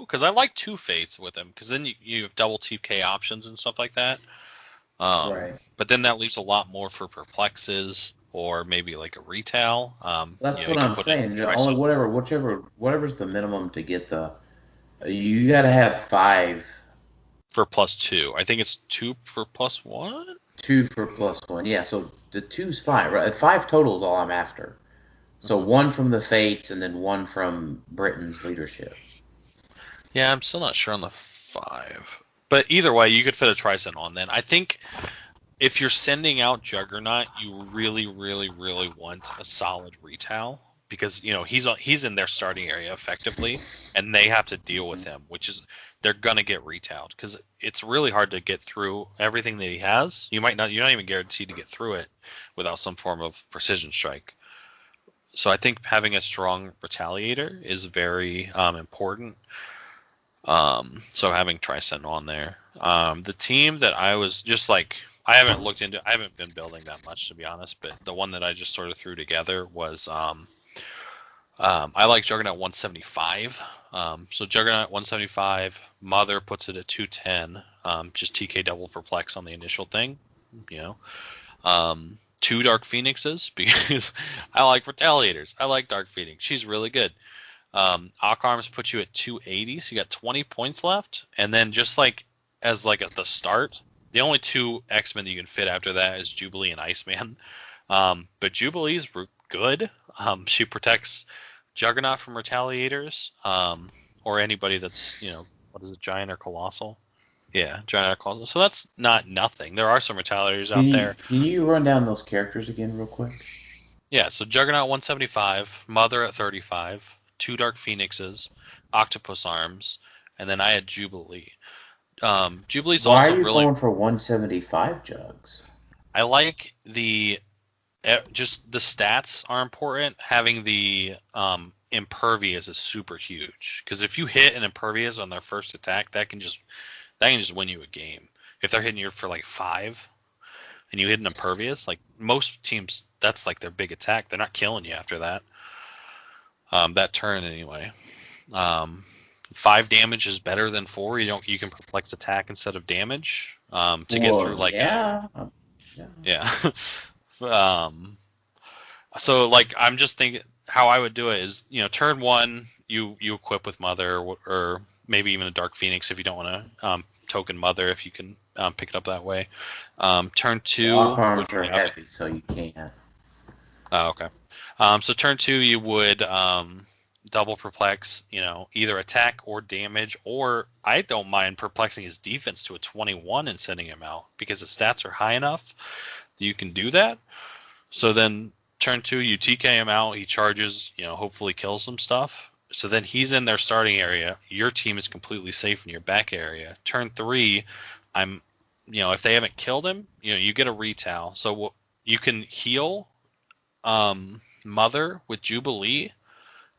Because I like 2 Fates with them, because then you have double TK options and stuff like that. Right. But then that leaves a lot more for perplexes or maybe like a retail. That's what I'm saying. Only whatever's the minimum to get the. You got to have 5 for +2. I think it's 2 for +1. 2 for +1. Yeah. So the 2's 5. Right. 5 total is all I'm after. So 1 from the Fates and then 1 from Britain's leadership. Yeah, I'm still not sure on the 5. But either way, you could fit a Tricent on then. I think if you're sending out Juggernaut, you really, really, really want a solid retail, because he's in their starting area effectively, and they have to deal with him, which is they're gonna get retailed because it's really hard to get through everything that he has. You're not even guaranteed to get through it without some form of precision strike. So I think having a strong retaliator is very important. So having Tricent on there. The team that I was just like, I haven't been building that much, to be honest, but the one that I just sort of threw together was I like Juggernaut 175. So Juggernaut 175, Mother puts it at 210, just TK double perplex on the initial thing, 2 Dark Phoenixes, because I like Retaliators. I like Dark Phoenix. She's really good. Ock Arms puts you at 280, so you got 20 points left. And then just like as like at the start, the only 2 X-Men that you can fit after that is Jubilee and Iceman. But Jubilee's good. She protects Juggernaut from Retaliators, or anybody that's, Giant or Colossal? Yeah, Giant or Colossal. So that's not nothing. There are some Retaliators out there. Can you run down those characters again real quick? Yeah, so Juggernaut 175, Mother at 35, 2 Dark Phoenixes, Octopus Arms, and then I had Jubilee. Jubilee's Why also are you really. going for 175 jugs? I like just the stats are important. Having the impervious is super huge, because if you hit an impervious on their first attack, that can just win you a game. If they're hitting you for like 5 and you hit an impervious, like most teams, that's like their big attack. They're not killing you after that. That turn anyway. 5 damage is better than 4. You can perplex attack instead of damage to get through like yeah. So like I'm just thinking how I would do it is, turn 1 you equip with Mother, or maybe even a Dark Phoenix if you don't want to token Mother, if you can pick it up that way. Turn 2 Lock arms are heavy, so you can't. Oh, okay. So turn 2 you would double perplex, either attack or damage, or I don't mind perplexing his defense to a 21 and sending him out, because his stats are high enough that you can do that. So then turn 2 you TK him out, he charges, hopefully kills some stuff. So then he's in their starting area, your team is completely safe in your back area. Turn 3, if they haven't killed him, you get a retail. So you can heal Mother with Jubilee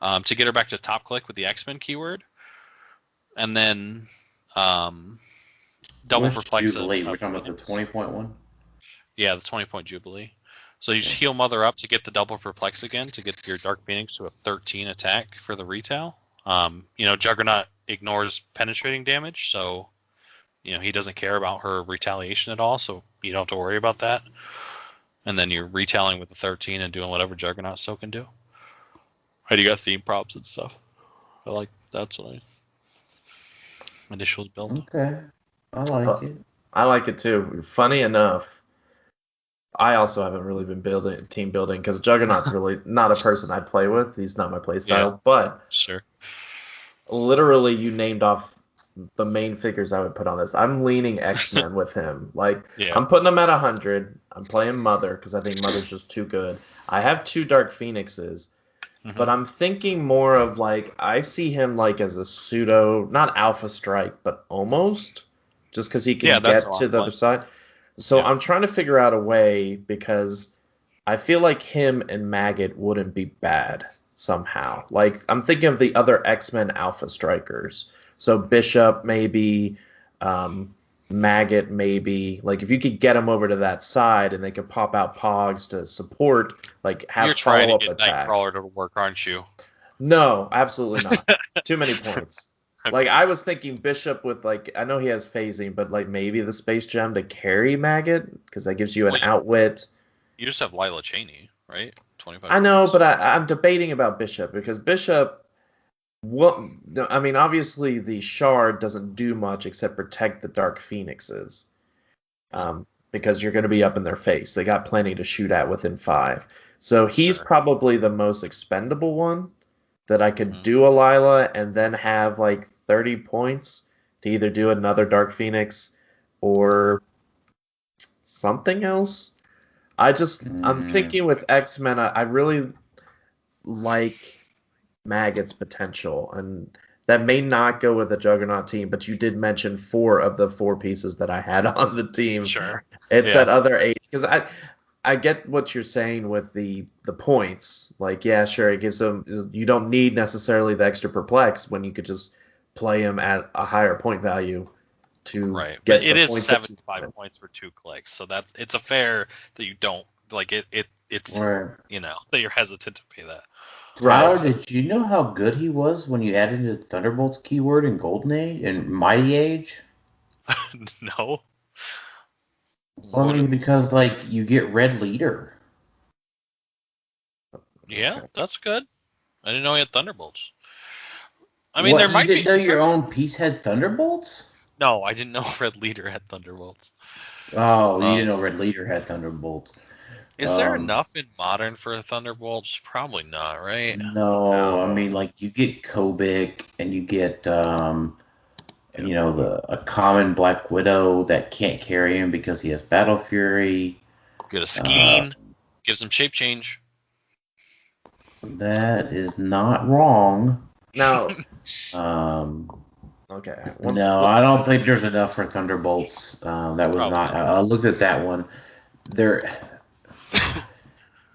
to get her back to top click with the X-Men keyword, and then double perplex. Jubilee? We're talking about the 20-point one? Yeah, the 20-point Jubilee. So you just heal Mother up to get the double perplex again, to get your Dark Phoenix to a 13 attack for the retail. Juggernaut ignores penetrating damage, so he doesn't care about her retaliation at all, so you don't have to worry about that. And then you're retailing with the 13 and doing whatever Juggernaut still can do. And you got theme props and stuff. That's what I initially built. Okay. I like it. I like it too. Funny enough, I also haven't really been team building, because Juggernaut's really not a person I play with. He's not my play style. Yeah, but sure. Literally, you named off the main figures I would put on this. I'm leaning X-Men with him. I'm putting him at 100. I'm playing Mother because I think Mother's just too good. I have 2 Dark Phoenixes, but I'm thinking more of I see him as a pseudo, not Alpha Strike, but almost, just because he can get to the other side. So I'm trying to figure out a way, because I feel like him and Maggot wouldn't be bad somehow. I'm thinking of the other X-Men Alpha Strikers. So Bishop maybe, Maggot maybe. If you could get them over to that side and they could pop out Pogs to support, have follow-up attacks. You're trying to get Nightcrawler to work, aren't you? No, absolutely not. Too many points. Okay. I was thinking Bishop with I know he has phasing, but maybe the Space Gem to carry Maggot, because that gives you an outwit. You just have Lila Cheney, right? 25. I know, but I'm debating about Bishop, because Bishop, obviously the Shard doesn't do much except protect the Dark Phoenixes, because you're going to be up in their face. They got plenty to shoot at within 5. So he's probably the most expendable one that I could do a Lila and then have 30 points to either do another Dark Phoenix or something else. I'm thinking with X-Men, I really like Maggot's potential, and that may not go with the Juggernaut team, but you did mention 4 of the 4 pieces that I had on the team. Sure. It's that other 8, because I get what you're saying with the points. Sure, it gives them, you don't need necessarily the extra perplex when you could just play him at a higher point value to get but it is 75 points for 2 clicks, so it's a fair that you don't it's right. That you're hesitant to pay that. Tyler, did you know how good he was when you added his Thunderbolts keyword in Golden Age and Mighty Age? No. Well, because you get Red Leader. Yeah, that's good. I didn't know he had Thunderbolts. There might be. You didn't know your own piece had Thunderbolts? No, I didn't know Red Leader had Thunderbolts. Oh, you didn't know Red Leader had Thunderbolts. Is there enough in Modern for Thunderbolts? Probably not, right? No, you get Kobik and you get a common Black Widow that can't carry him because he has Battle Fury. Get a Skeen, gives him shape change. That is not wrong. Now, Okay. No, I don't think there's enough for Thunderbolts. That was not. I looked at that one. There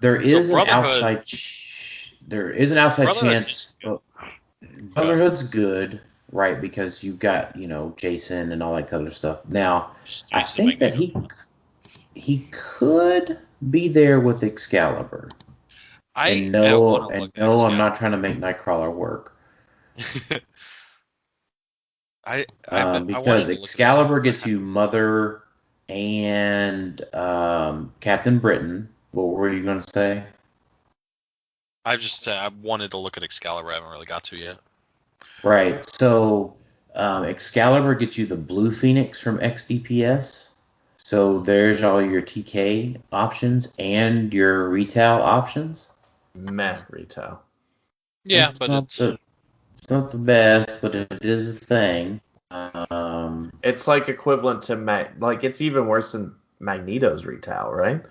is an outside. There is an outside chance. Brotherhood's good, right? Because you've got Jason and all that other stuff. Now, I think that he could be there with Excalibur. I'm not trying to make Nightcrawler work. Because Excalibur gets you Mother and Captain Britain. What were you going to say? I wanted to look at Excalibur. I haven't really got to yet. Right. So Excalibur gets you the Blue Phoenix from XDPS. So there's all your TK options and your retail options. Meh, retail. Yeah, it's not the best, but it is a thing. It's like equivalent to it's even worse than Magneto's retail, right?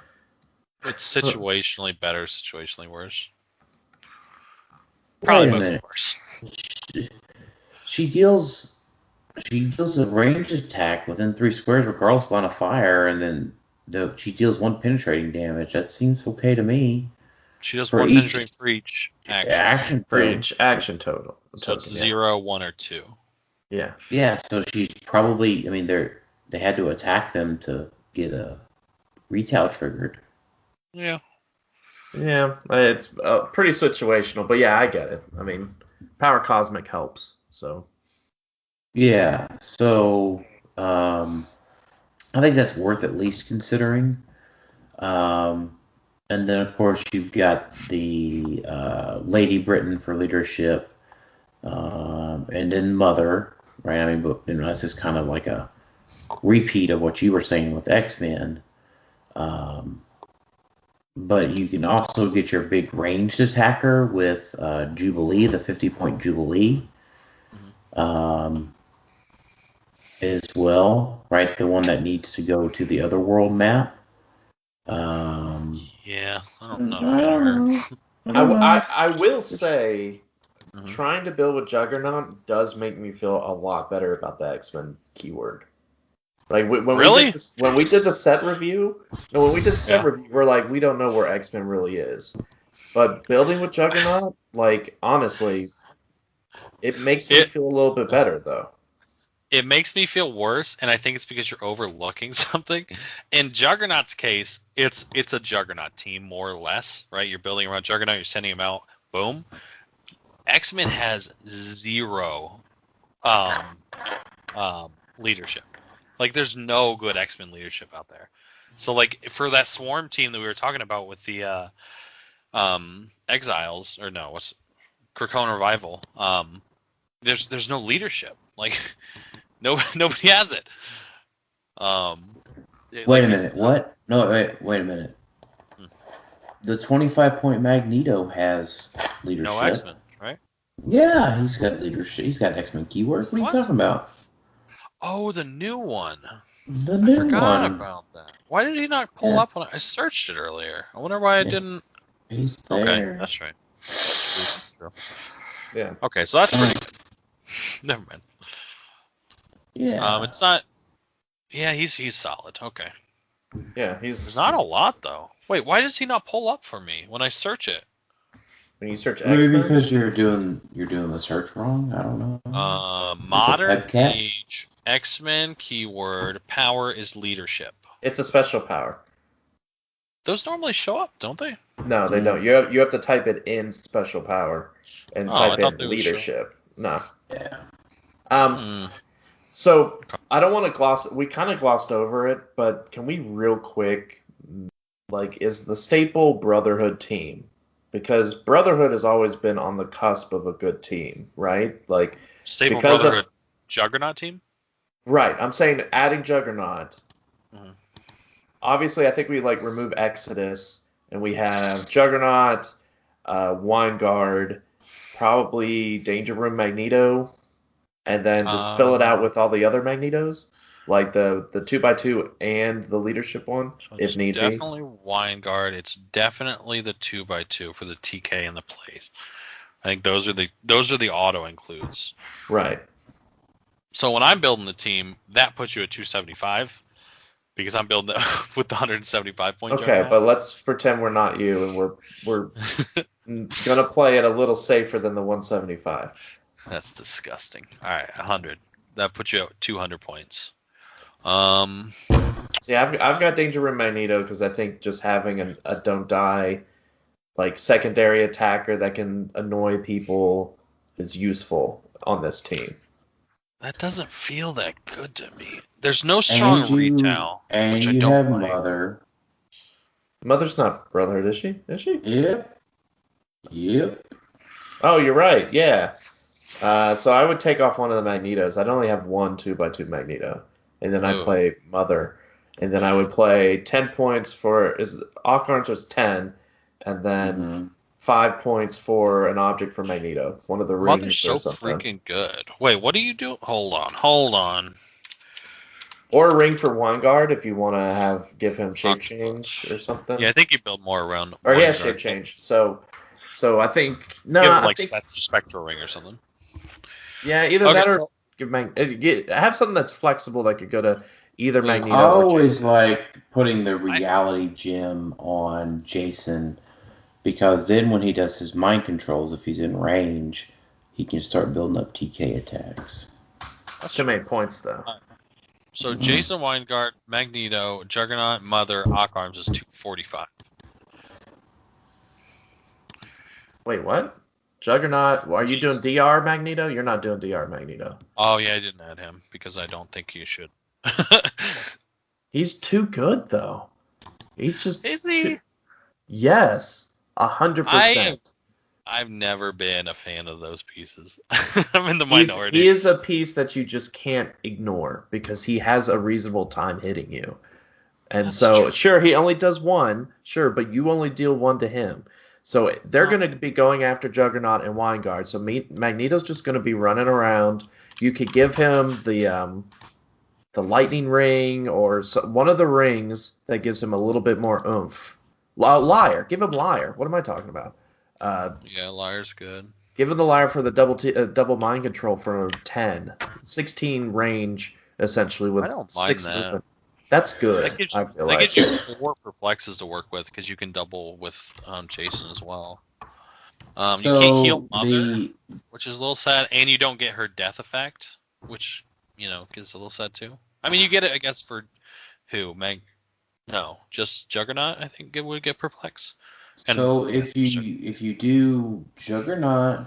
It's situationally better, situationally worse. Probably mostly worse. She deals a ranged attack within 3 squares regardless of line of fire, and then she deals 1 penetrating damage. That seems okay to me. She does 1 penetrating for each action for each action total. So it's 0, 1, or 2. Yeah. Yeah, so she's probably, they had to attack them to get a retail triggered. Yeah. Yeah, it's pretty situational, but yeah, I get it. Power Cosmic helps, so. Yeah, so I think that's worth at least considering. And then, of course, you've got the Lady Britain for leadership, and then Mother, right? But that's just kind of like a repeat of what you were saying with X-Men. But you can also get your big ranged attacker with Jubilee, the 50-point Jubilee, as well, right? The one that needs to go to the Otherworld map. Yeah, I don't know. I will say, trying to build with Juggernaut does make me feel a lot better about the X-Men keyword. Like when we did the set review, we're like, we don't know where X-Men really is. But building with Juggernaut, honestly, it makes me feel a little bit better though. It makes me feel worse, and I think it's because you're overlooking something. In Juggernaut's case, it's a Juggernaut team, more or less, right? You're building around Juggernaut, you're sending him out, boom. X-Men has 0 leadership. There's no good X-Men leadership out there. So, for that Swarm team that we were talking about with the Exiles, or no, what's Cracone Revival, there's no leadership. Nobody has it. Wait a minute. What? No, wait a minute. The 25-point Magneto has leadership. No X-Men, right? Yeah, he's got leadership. He's got X-Men keyword. What are you talking about? Oh, the new one. The new one. I forgot about that. Why did he not pull up when I searched it earlier? I wonder why I didn't. He's there. Okay, that's right. Yeah. Okay, so that's pretty good. Never mind. Yeah. It's not. Yeah, he's solid. Okay. Yeah, There's not a lot though. Wait, why does he not pull up for me when I search it? When you search X-Men? Maybe because you're doing the search wrong. I don't know. Modern Age X-Men keyword power is leadership. It's a special power. Those normally show up, don't they? No, they don't. You have to type it in special power and type in leadership. No. Yeah. So I don't want to gloss. We kind of glossed over it, but can we real quick, is the staple Brotherhood team? Because Brotherhood has always been on the cusp of a good team, right? Staple Brotherhood Juggernaut team? Right. I'm saying adding Juggernaut. Mm-hmm. Obviously, I think we remove Exodus, and we have Juggernaut, Wineguard, probably Danger Room Magneto, and then just fill it out with all the other Magnetos, like the 2x2 and the leadership one, so if need be. It's definitely Wineguard. It's definitely the 2x2 for the TK and the plays. I think those are the auto includes. Right. So when I'm building the team, that puts you at 275 because I'm building it with the 175 point. Okay, Juggernaut. but let's pretend we're not you, and we're gonna play it a little safer than the 175. That's disgusting. All right, 100. That puts you at 200 points. See, I've got Danger Room Magneto because I think just having a don't die, like, secondary attacker that can annoy people is useful on this team. That doesn't feel that good to me. There's no strong retail, and which I you don't have like. Mother. Mother's not Brotherhood, is she? Is she? Yep. Oh, you're right. Yeah. So I would take off one of the Magnetos. I'd only have one 2x2 Magneto, and then I play Mother, and then I would play 10 points for Ock-Arms was 10, and then 5 points for an object for Magneto, one of the rings Mother's so or something. freaking good. Wait, what do you do? Hold on. Or a ring for Vanguard if you want to give him shape change or something. Yeah, I think you build more around. Or he has shape change. So I think I think Spectral Ring or something. Yeah, either that or have something that's flexible that could go to either Magneto. I always like putting the reality gem on Jason because then when he does his mind controls, if he's in range, he can start building up TK attacks. That's too many points though. So Jason, Vanguard, Magneto, Juggernaut, Mother, Ock-Arms is 245. Wait, what? Juggernaut, are you doing DR Magneto? You're not doing DR Magneto. Oh, yeah, I didn't add him because I don't think you should. He's too good, though. He's just... Is he? Yes, 100%. I've never been a fan of those pieces. I'm in the minority. He is a piece that you just can't ignore because he has a reasonable time hitting you. And sure, he only does one, but you only deal one to him. So they're going to be going after Juggernaut and Vanguard. So Magneto's just going to be running around. You could give him the lightning ring or one of the rings that gives him a little bit more oomph. Liar. Give him Liar. What am I talking about? Yeah, Liar's good. Give him the Liar for the double mind control for 10. 16 range, essentially, with I don't mind 6 that. movement. That's good. That gives you 4 perplexes to work with because you can double with Jason as well. You can't heal Mother, which is a little sad, and you don't get her death effect, which gets a little sad too. I mean, you get it, I guess, for who? No, just Juggernaut. I think it would get perplex. So if you do Juggernaut,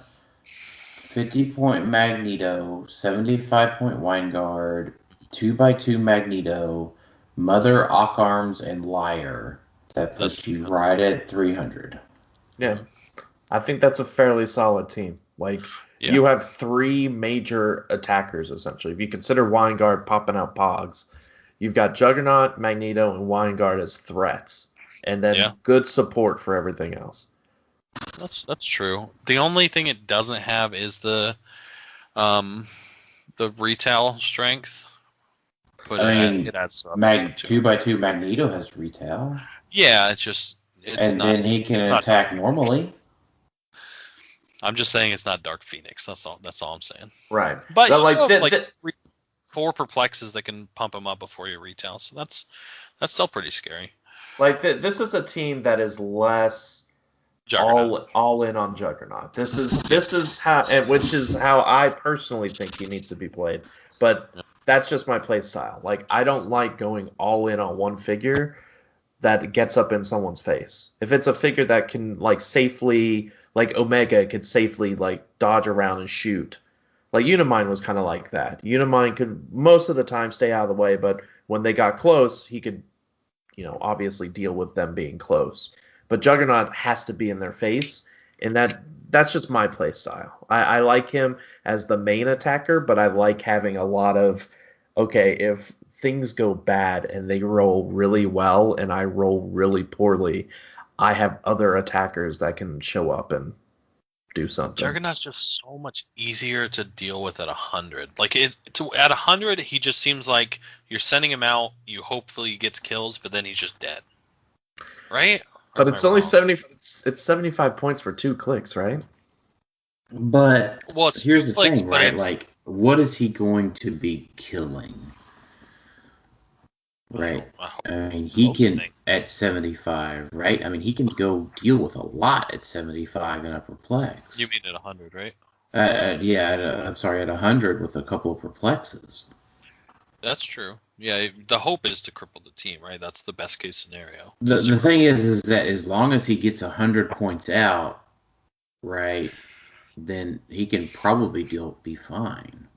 50-point Magneto, 75-point Vanguard, 2x2 Magneto, Mother, Ock-Arms, and Liar, that puts you right at 300. Yeah, I think that's a fairly solid team. You have 3 major attackers, essentially. If you consider Vanguard popping out Pogs, you've got Juggernaut, Magneto, and Vanguard as threats. And then good support for everything else. That's true. The only thing it doesn't have is the retail strength. But it adds 2x2 Magneto has retail. Yeah, then he can attack normally. I'm just saying it's not Dark Phoenix. That's all I'm saying. Right. But 4 perplexes that can pump him up before you retail. So that's still pretty scary. This is a team that is less all in on Juggernaut. This is how, which is how I personally think he needs to be played. But that's just my play style. I don't like going all in on one figure that gets up in someone's face. If it's a figure that can safely, Omega could safely dodge around and shoot. Unimind was kind of like that. Unimind could most of the time stay out of the way, but when they got close, he could obviously deal with them being close. But Juggernaut has to be in their face, and that's just my play style. I like him as the main attacker, but I like having a lot of, if things go bad and they roll really well and I roll really poorly, I have other attackers that can show up and do something. Juggernaut's just so much easier to deal with at 100. At 100, he just seems like you're sending him out. You hopefully he gets kills, but then he's just dead, right? But it's only 70. It's 75 points for 2 clicks, right? But here's the thing, right? what is he going to be killing? Right. I mean, he can at 75, right? I mean, he can go deal with a lot at 75 in a perplex. You mean at 100, right? I'm sorry, at 100 with a couple of perplexes. That's true. Yeah, the hope is to cripple the team, right? That's the best case scenario. The thing is that as long as he gets 100 points out, right, then he can probably be fine.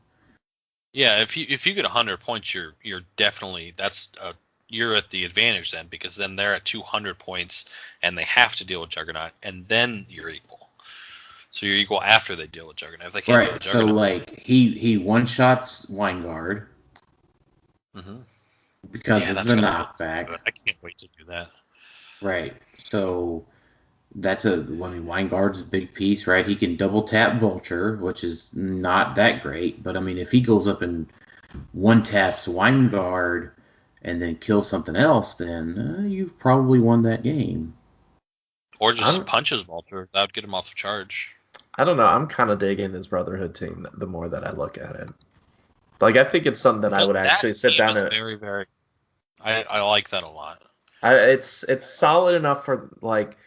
Yeah, if you get 100 points, you're definitely you're at the advantage then, because then they're at 200 points and they have to deal with Juggernaut, and then you're equal. So you're equal after they deal with Juggernaut. If they can't deal with Juggernaut, so like he one shots Weingard because of the knockback. I can't wait to do that. Right. So Weingard's a big piece, right? He can double tap Vulture, which is not that great, but I mean, if he goes up and one taps Weingard and then kills something else, then you've probably won that game. Or just punches Vulture. That would get him off the charge. I don't know. I'm kind of digging this Brotherhood team the more that I look at it. Like, I think it's something that I would actually sit down and... very, very... I like that a lot. It's solid enough for, like...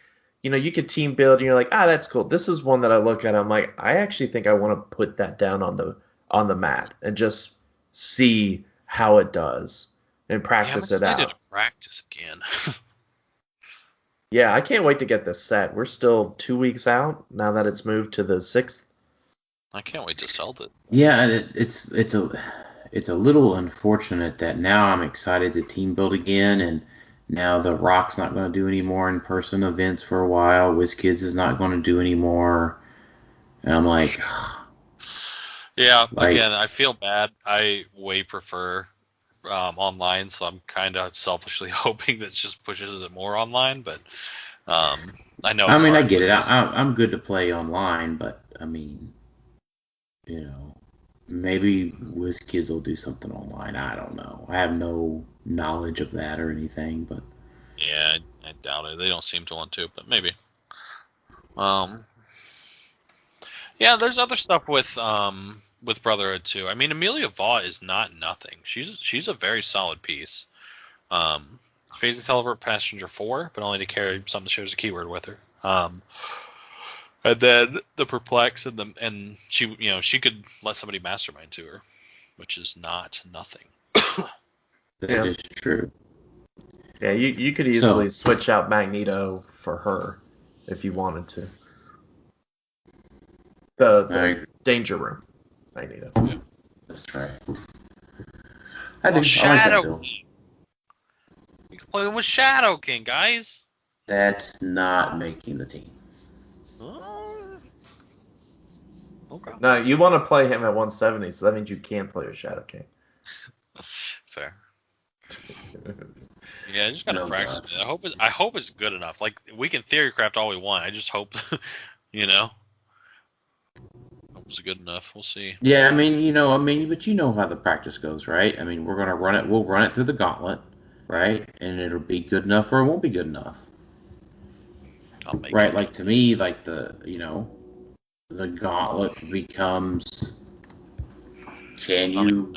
you could team build, and you're like, that's cool. This is one that I look at, I'm like, I actually think I want to put that down on the mat and just see how it does and practice it out. I'm excited to practice again. Yeah, I can't wait to get this set. We're still 2 weeks out now that it's moved to the 6th. I can't wait to sell it. Yeah, it's a little unfortunate that now I'm excited to team build again, and now the Rock's not going to do any more in-person events for a while. WizKids is not going to do any more. And I'm like... Yeah, again, I feel bad. I way prefer online, so I'm kind of selfishly hoping this just pushes it more online. But I know it's hard. I get it. I'm good to play online, but, I mean, maybe WizKids will do something online. I don't know. I have no knowledge of that or anything, but yeah, I doubt it. They don't seem to want to, but maybe. Yeah, there's other stuff with Brotherhood too. I mean, Amelia Vaught is not nothing. She's a very solid piece. Phasing Teleport Passenger 4, but only to carry something that shares a keyword with her. And then the Perplex and she could let somebody mastermind to her, which is not nothing. That is true. Yeah, you could easily switch out Magneto for her if you wanted to. The Danger Room Magneto. Yeah. That's right. I do. Shadow I like King. You can play with Shadow King, guys. That's not making the team. Okay. No, you want to play him at 170, so that means you can't play with Shadow King. Fair. Yeah, I just gotta practice it. I hope it's good enough. Like, we can theorycraft all we want. I just hope, hope it's good enough. We'll see. Yeah, but you know how the practice goes, right? I mean, we're gonna run it. We'll run it through the gauntlet, right? And it'll be good enough or it won't be good enough. Right? Like, to me, like the gauntlet becomes, can you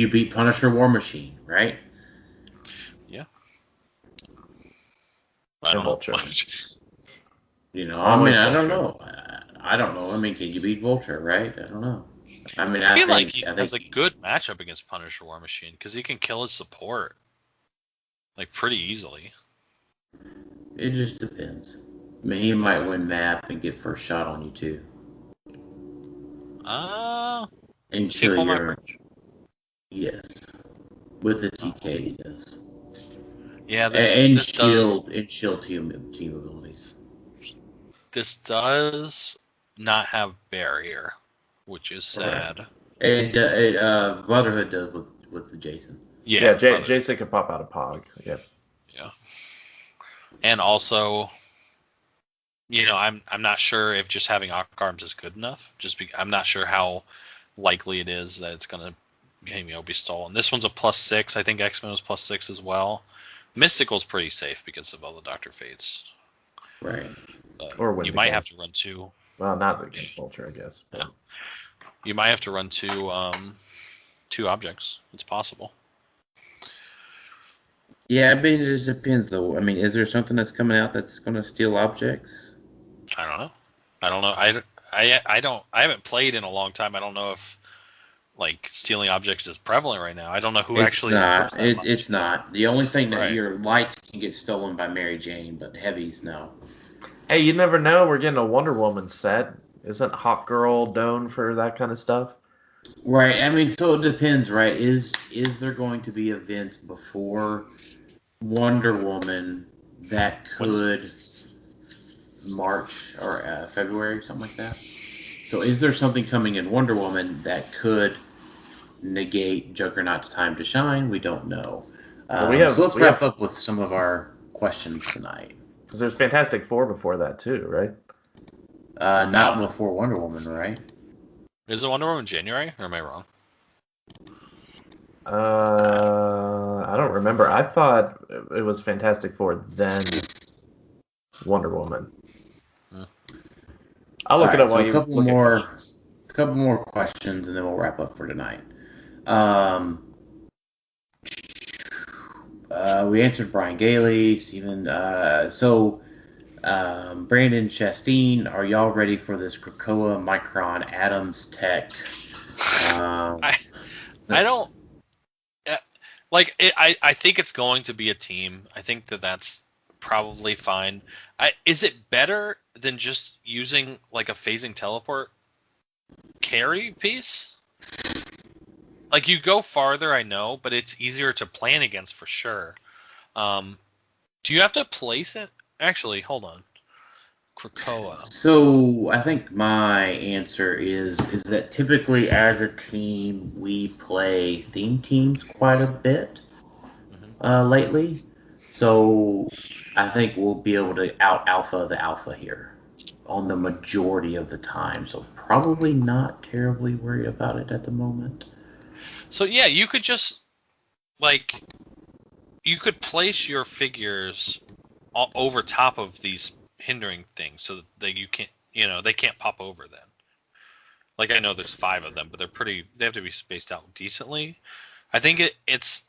beat Punisher War Machine, right? Yeah. I don't know. I don't know. I don't know. I mean, can you beat Vulture, right? I don't know. I mean, I feel like he has a good matchup against Punisher War Machine because he can kill his support like pretty easily. It just depends. I mean, he might win map and get first shot on you too. And kill your... Yes. With the TK he does. Yeah, and shield team abilities. This does not have barrier, which is sad. Right. Brotherhood does with the Jason. Yeah, Jason can pop out of Pog. Yeah. Yeah. And also, I'm not sure if just having Arc Arms is good enough. I'm not sure how likely it is that it's gonna be stolen. This one's a +6. I think X-Men was +6 as well. Mystical's pretty safe because of all the Dr. Fates. Right. Or you might have to run 2. Well, not against Vulture, I guess. But... You might have to run two objects. It's possible. Yeah, I mean, it just depends, though. I mean, is there something that's coming out that's going to steal objects? I don't know. I haven't played in a long time. I don't know if like stealing objects is prevalent right now. I don't know who actually. It's not. The only thing that your lights can get stolen by Mary Jane, but heavies no. Hey, you never know. We're getting a Wonder Woman set. Isn't Hawk Girl known for that kind of stuff? Right. I mean, so it depends, right? Is there going to be events before Wonder Woman that could March or February, something like that? So is there something coming in Wonder Woman that could negate Juggernaut's time to shine? We don't know. So let's wrap up with some of our questions tonight. Because there's Fantastic Four before that too, right? Not before Wonder Woman, right? Is it Wonder Woman January, or am I wrong? I don't remember. I thought it was Fantastic Four, then Wonder Woman. I'll look it up while you look at questions. A couple more questions, and then we'll wrap up for tonight. We answered Brian Gailey, Stephen. Brandon Chasteen, are y'all ready for this Krakoa Micron Atoms tech? I don't like it. I think it's going to be a team. I think that's probably fine. Is it better than just using like a phasing teleport carry piece? Like you go farther, I know, but it's easier to plan against for sure. Do you have to place it? Actually, hold on. Krakoa. So I think my answer is that typically as a team we play theme teams quite a bit lately. So I think we'll be able to out alpha the alpha here on the majority of the time. So probably not terribly worried about it at the moment. So yeah, you could just you could place your figures over top of these hindering things so that you can't, they can't pop over then. Like I know there's 5 of them, but they have to be spaced out decently. I think it's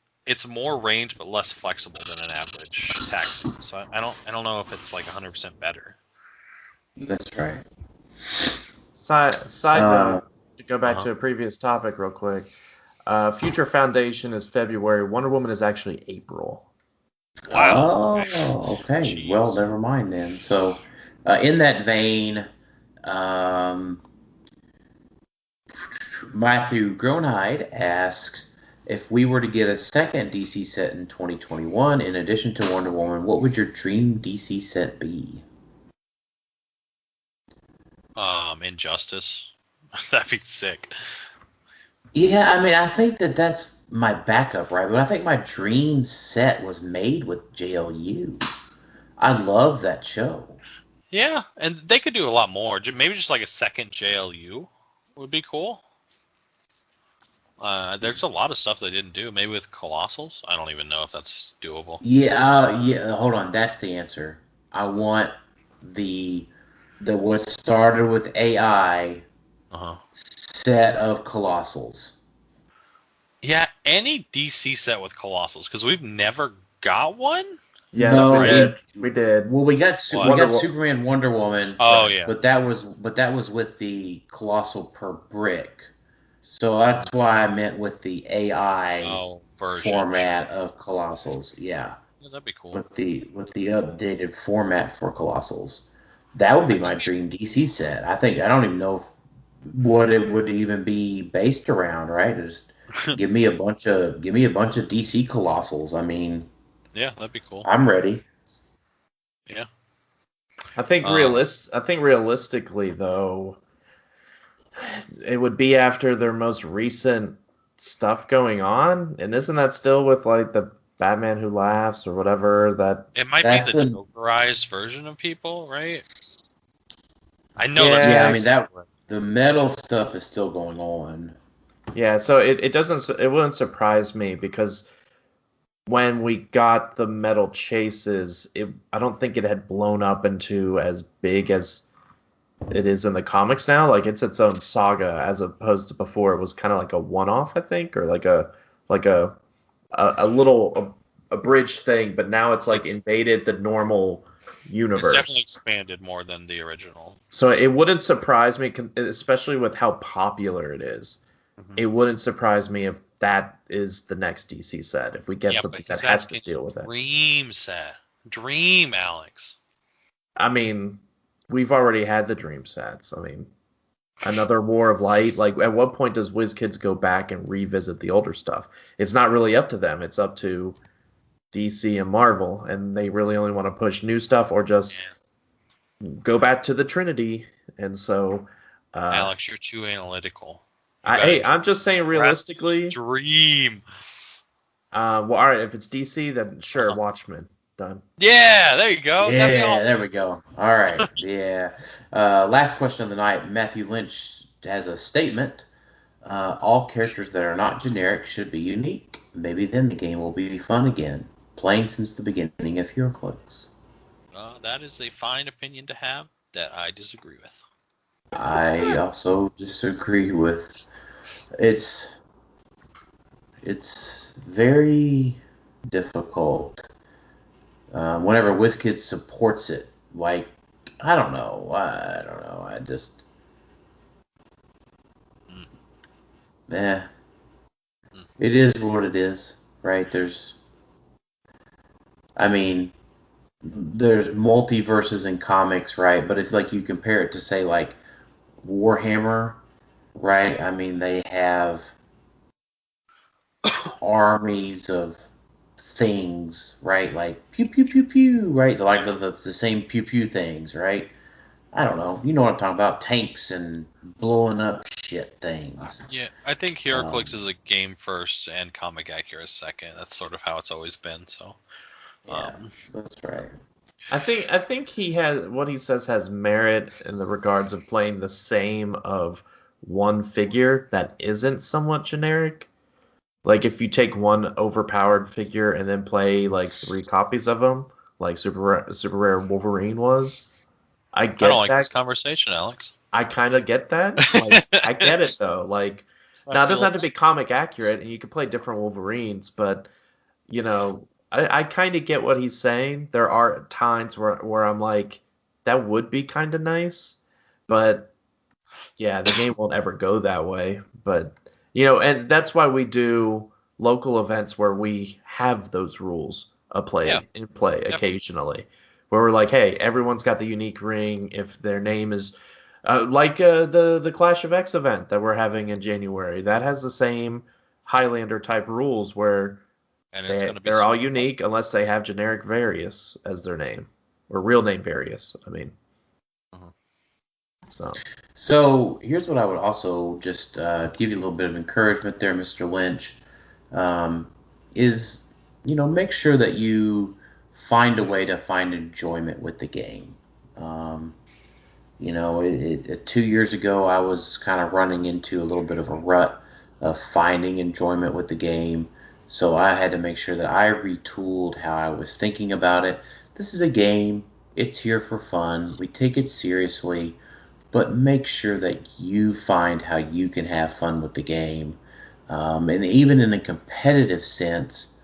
more range but less flexible than an average taxi. So I don't know if it's like 100% better. That's right. Side note, to go back to a previous topic real quick. Future Foundation is February. Wonder Woman is actually April. Wow. Oh, okay. Jeez. Well, never mind then. So, in that vein, Matthew Gronheid asks, if we were to get a second DC set in 2021, in addition to Wonder Woman, what would your dream DC set be? Injustice. That'd be sick. Yeah, I mean, I think that's my backup, right? But I think my dream set was made with JLU. I love that show. Yeah, and they could do a lot more. Maybe just like a second JLU would be cool. There's a lot of stuff they didn't do. Maybe with Colossals. I don't even know if that's doable. Yeah. Hold on, that's the answer. I want the what started with AI set of Colossals. Yeah, any DC set with Colossals, because we've never got one. Yes, we did. Well, we got Superman, Wonder Woman. Oh yeah. But that was with the Colossal per brick. So that's why I meant with the AI format of Colossals. Yeah, that'd be cool. With the updated format for Colossals, that would be my dream DC set. I don't even know what it would even be based around. Right? Just give me a bunch of DC Colossals. I mean, yeah, that'd be cool. I'm ready. Yeah. I think realistically though, it would be after their most recent stuff going on, and isn't that still with like the Batman Who Laughs or whatever that? It might be the Jokerized version of people, right? I know that's I mean that the metal stuff is still going on. Yeah, so it wouldn't surprise me because when we got the metal chases, I don't think it had blown up into as big as it is in the comics now. Like it's its own saga, as opposed to before it was kind of like a one-off, I think, or like a little abridged thing. But now it's like invaded the normal universe. It's definitely expanded more than the original. So it wouldn't surprise me, especially with how popular it is. Mm-hmm. It wouldn't surprise me if that is the next DC set. If we get something that has to deal with it. Dream set. Dream, Alex. I mean, we've already had the Dream sets. I mean, another War of Light. Like, at what point does WizKids go back and revisit the older stuff? It's not really up to them. It's up to DC and Marvel, and they really only want to push new stuff or just go back to the Trinity. And so, Alex, you're too analytical. I'm just saying realistically. Dream. Well, all right. If it's DC, then sure, Watchmen. Done. Yeah, there you go. Yeah, there we go. All right. Yeah. Last question of the night. Matthew Lynch has a statement. All characters that are not generic should be unique. Maybe then the game will be fun again. Playing since the beginning of Heroclix. That is a fine opinion to have that I disagree with. I also disagree with. It's very difficult. Whenever WizKids supports it, like, I don't know. I just, it is what it is, right? There's multiverses in comics, right? But it's like you compare it to, say, like Warhammer, right? I mean, they have armies of things, right? Like pew pew pew pew, right? Like the same pew pew things, right? I don't know. You know what I'm talking about? Tanks and blowing up shit things. Yeah, I think Heroclix is a game first and comic accurate second. That's sort of how it's always been. So that's right. I think he has what he says has merit in the regards of playing the same of one figure that isn't somewhat generic. Like, if you take one overpowered figure and then play, like, 3 copies of them, like Super Rare Wolverine was, I don't like this conversation, Alex. I kind of get that. Like, I get it, though. Like, now, it doesn't have to be comic accurate, and you can play different Wolverines, but, you know, I kind of get what he's saying. There are times where I'm like, that would be kind of nice, but, yeah, the game won't ever go that way, but... You know, and that's why we do local events where we have those rules in play occasionally. Where we're like, hey, everyone's got the unique ring if their name is... like the Clash of X event that we're having in January. That has the same Highlander-type rules where they're all unique unless they have generic Various as their name. Or real name Various, I mean. So here's what I would also just give you a little bit of encouragement there, Mr. Lynch, is, you know, make sure that you find a way to find enjoyment with the game. You know, 2 years ago I was kind of running into a little bit of a rut of finding enjoyment with the game, so I had to make sure that I retooled how I was thinking about it. This is a game. It's here for fun. We take it seriously. But make sure that you find how you can have fun with the game. And even in a competitive sense,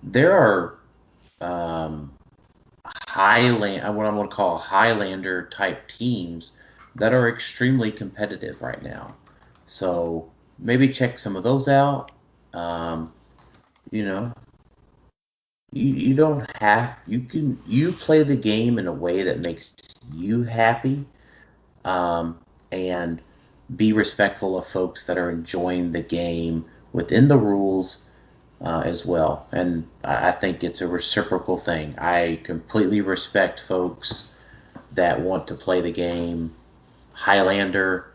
there are what I'm going to call Highlander type teams that are extremely competitive right now. So maybe check some of those out. You know, you don't have, you play the game in a way that makes you happy. And be respectful of folks that are enjoying the game within the rules as well. And I think it's a reciprocal thing. I completely respect folks that want to play the game Highlander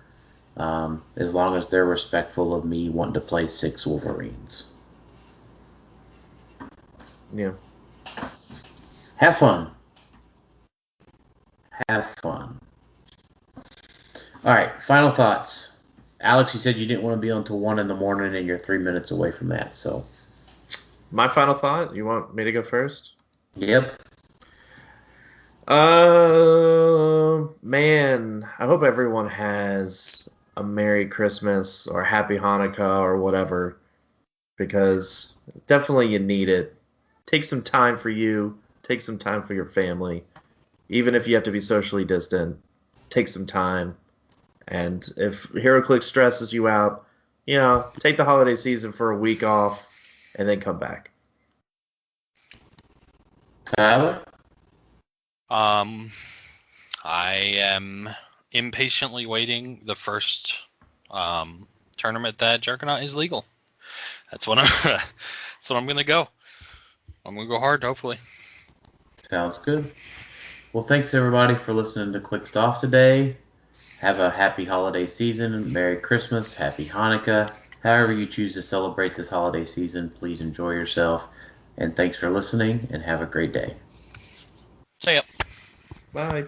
as long as they're respectful of me wanting to play 6 Wolverines. Yeah. Have fun. Have fun. All right, final thoughts. Alex, you said you didn't want to be on until 1 in the morning, and you're 3 minutes away from that. So, my final thought. You want me to go first? Yep. Man, I hope everyone has a Merry Christmas or Happy Hanukkah or whatever, because definitely you need it. Take some time for you. Take some time for your family. Even if you have to be socially distant, take some time. And if Heroclix stresses you out, take the holiday season for a week off and then come back. Tyler? I am impatiently waiting the first tournament that Juggernaut is legal. That's when I'm gonna go. I'm gonna go hard, hopefully. Sounds good. Well, thanks everybody for listening to Clixed Off today. Have a happy holiday season, Merry Christmas, Happy Hanukkah. However you choose to celebrate this holiday season, please enjoy yourself. And thanks for listening, and have a great day. See ya. Bye.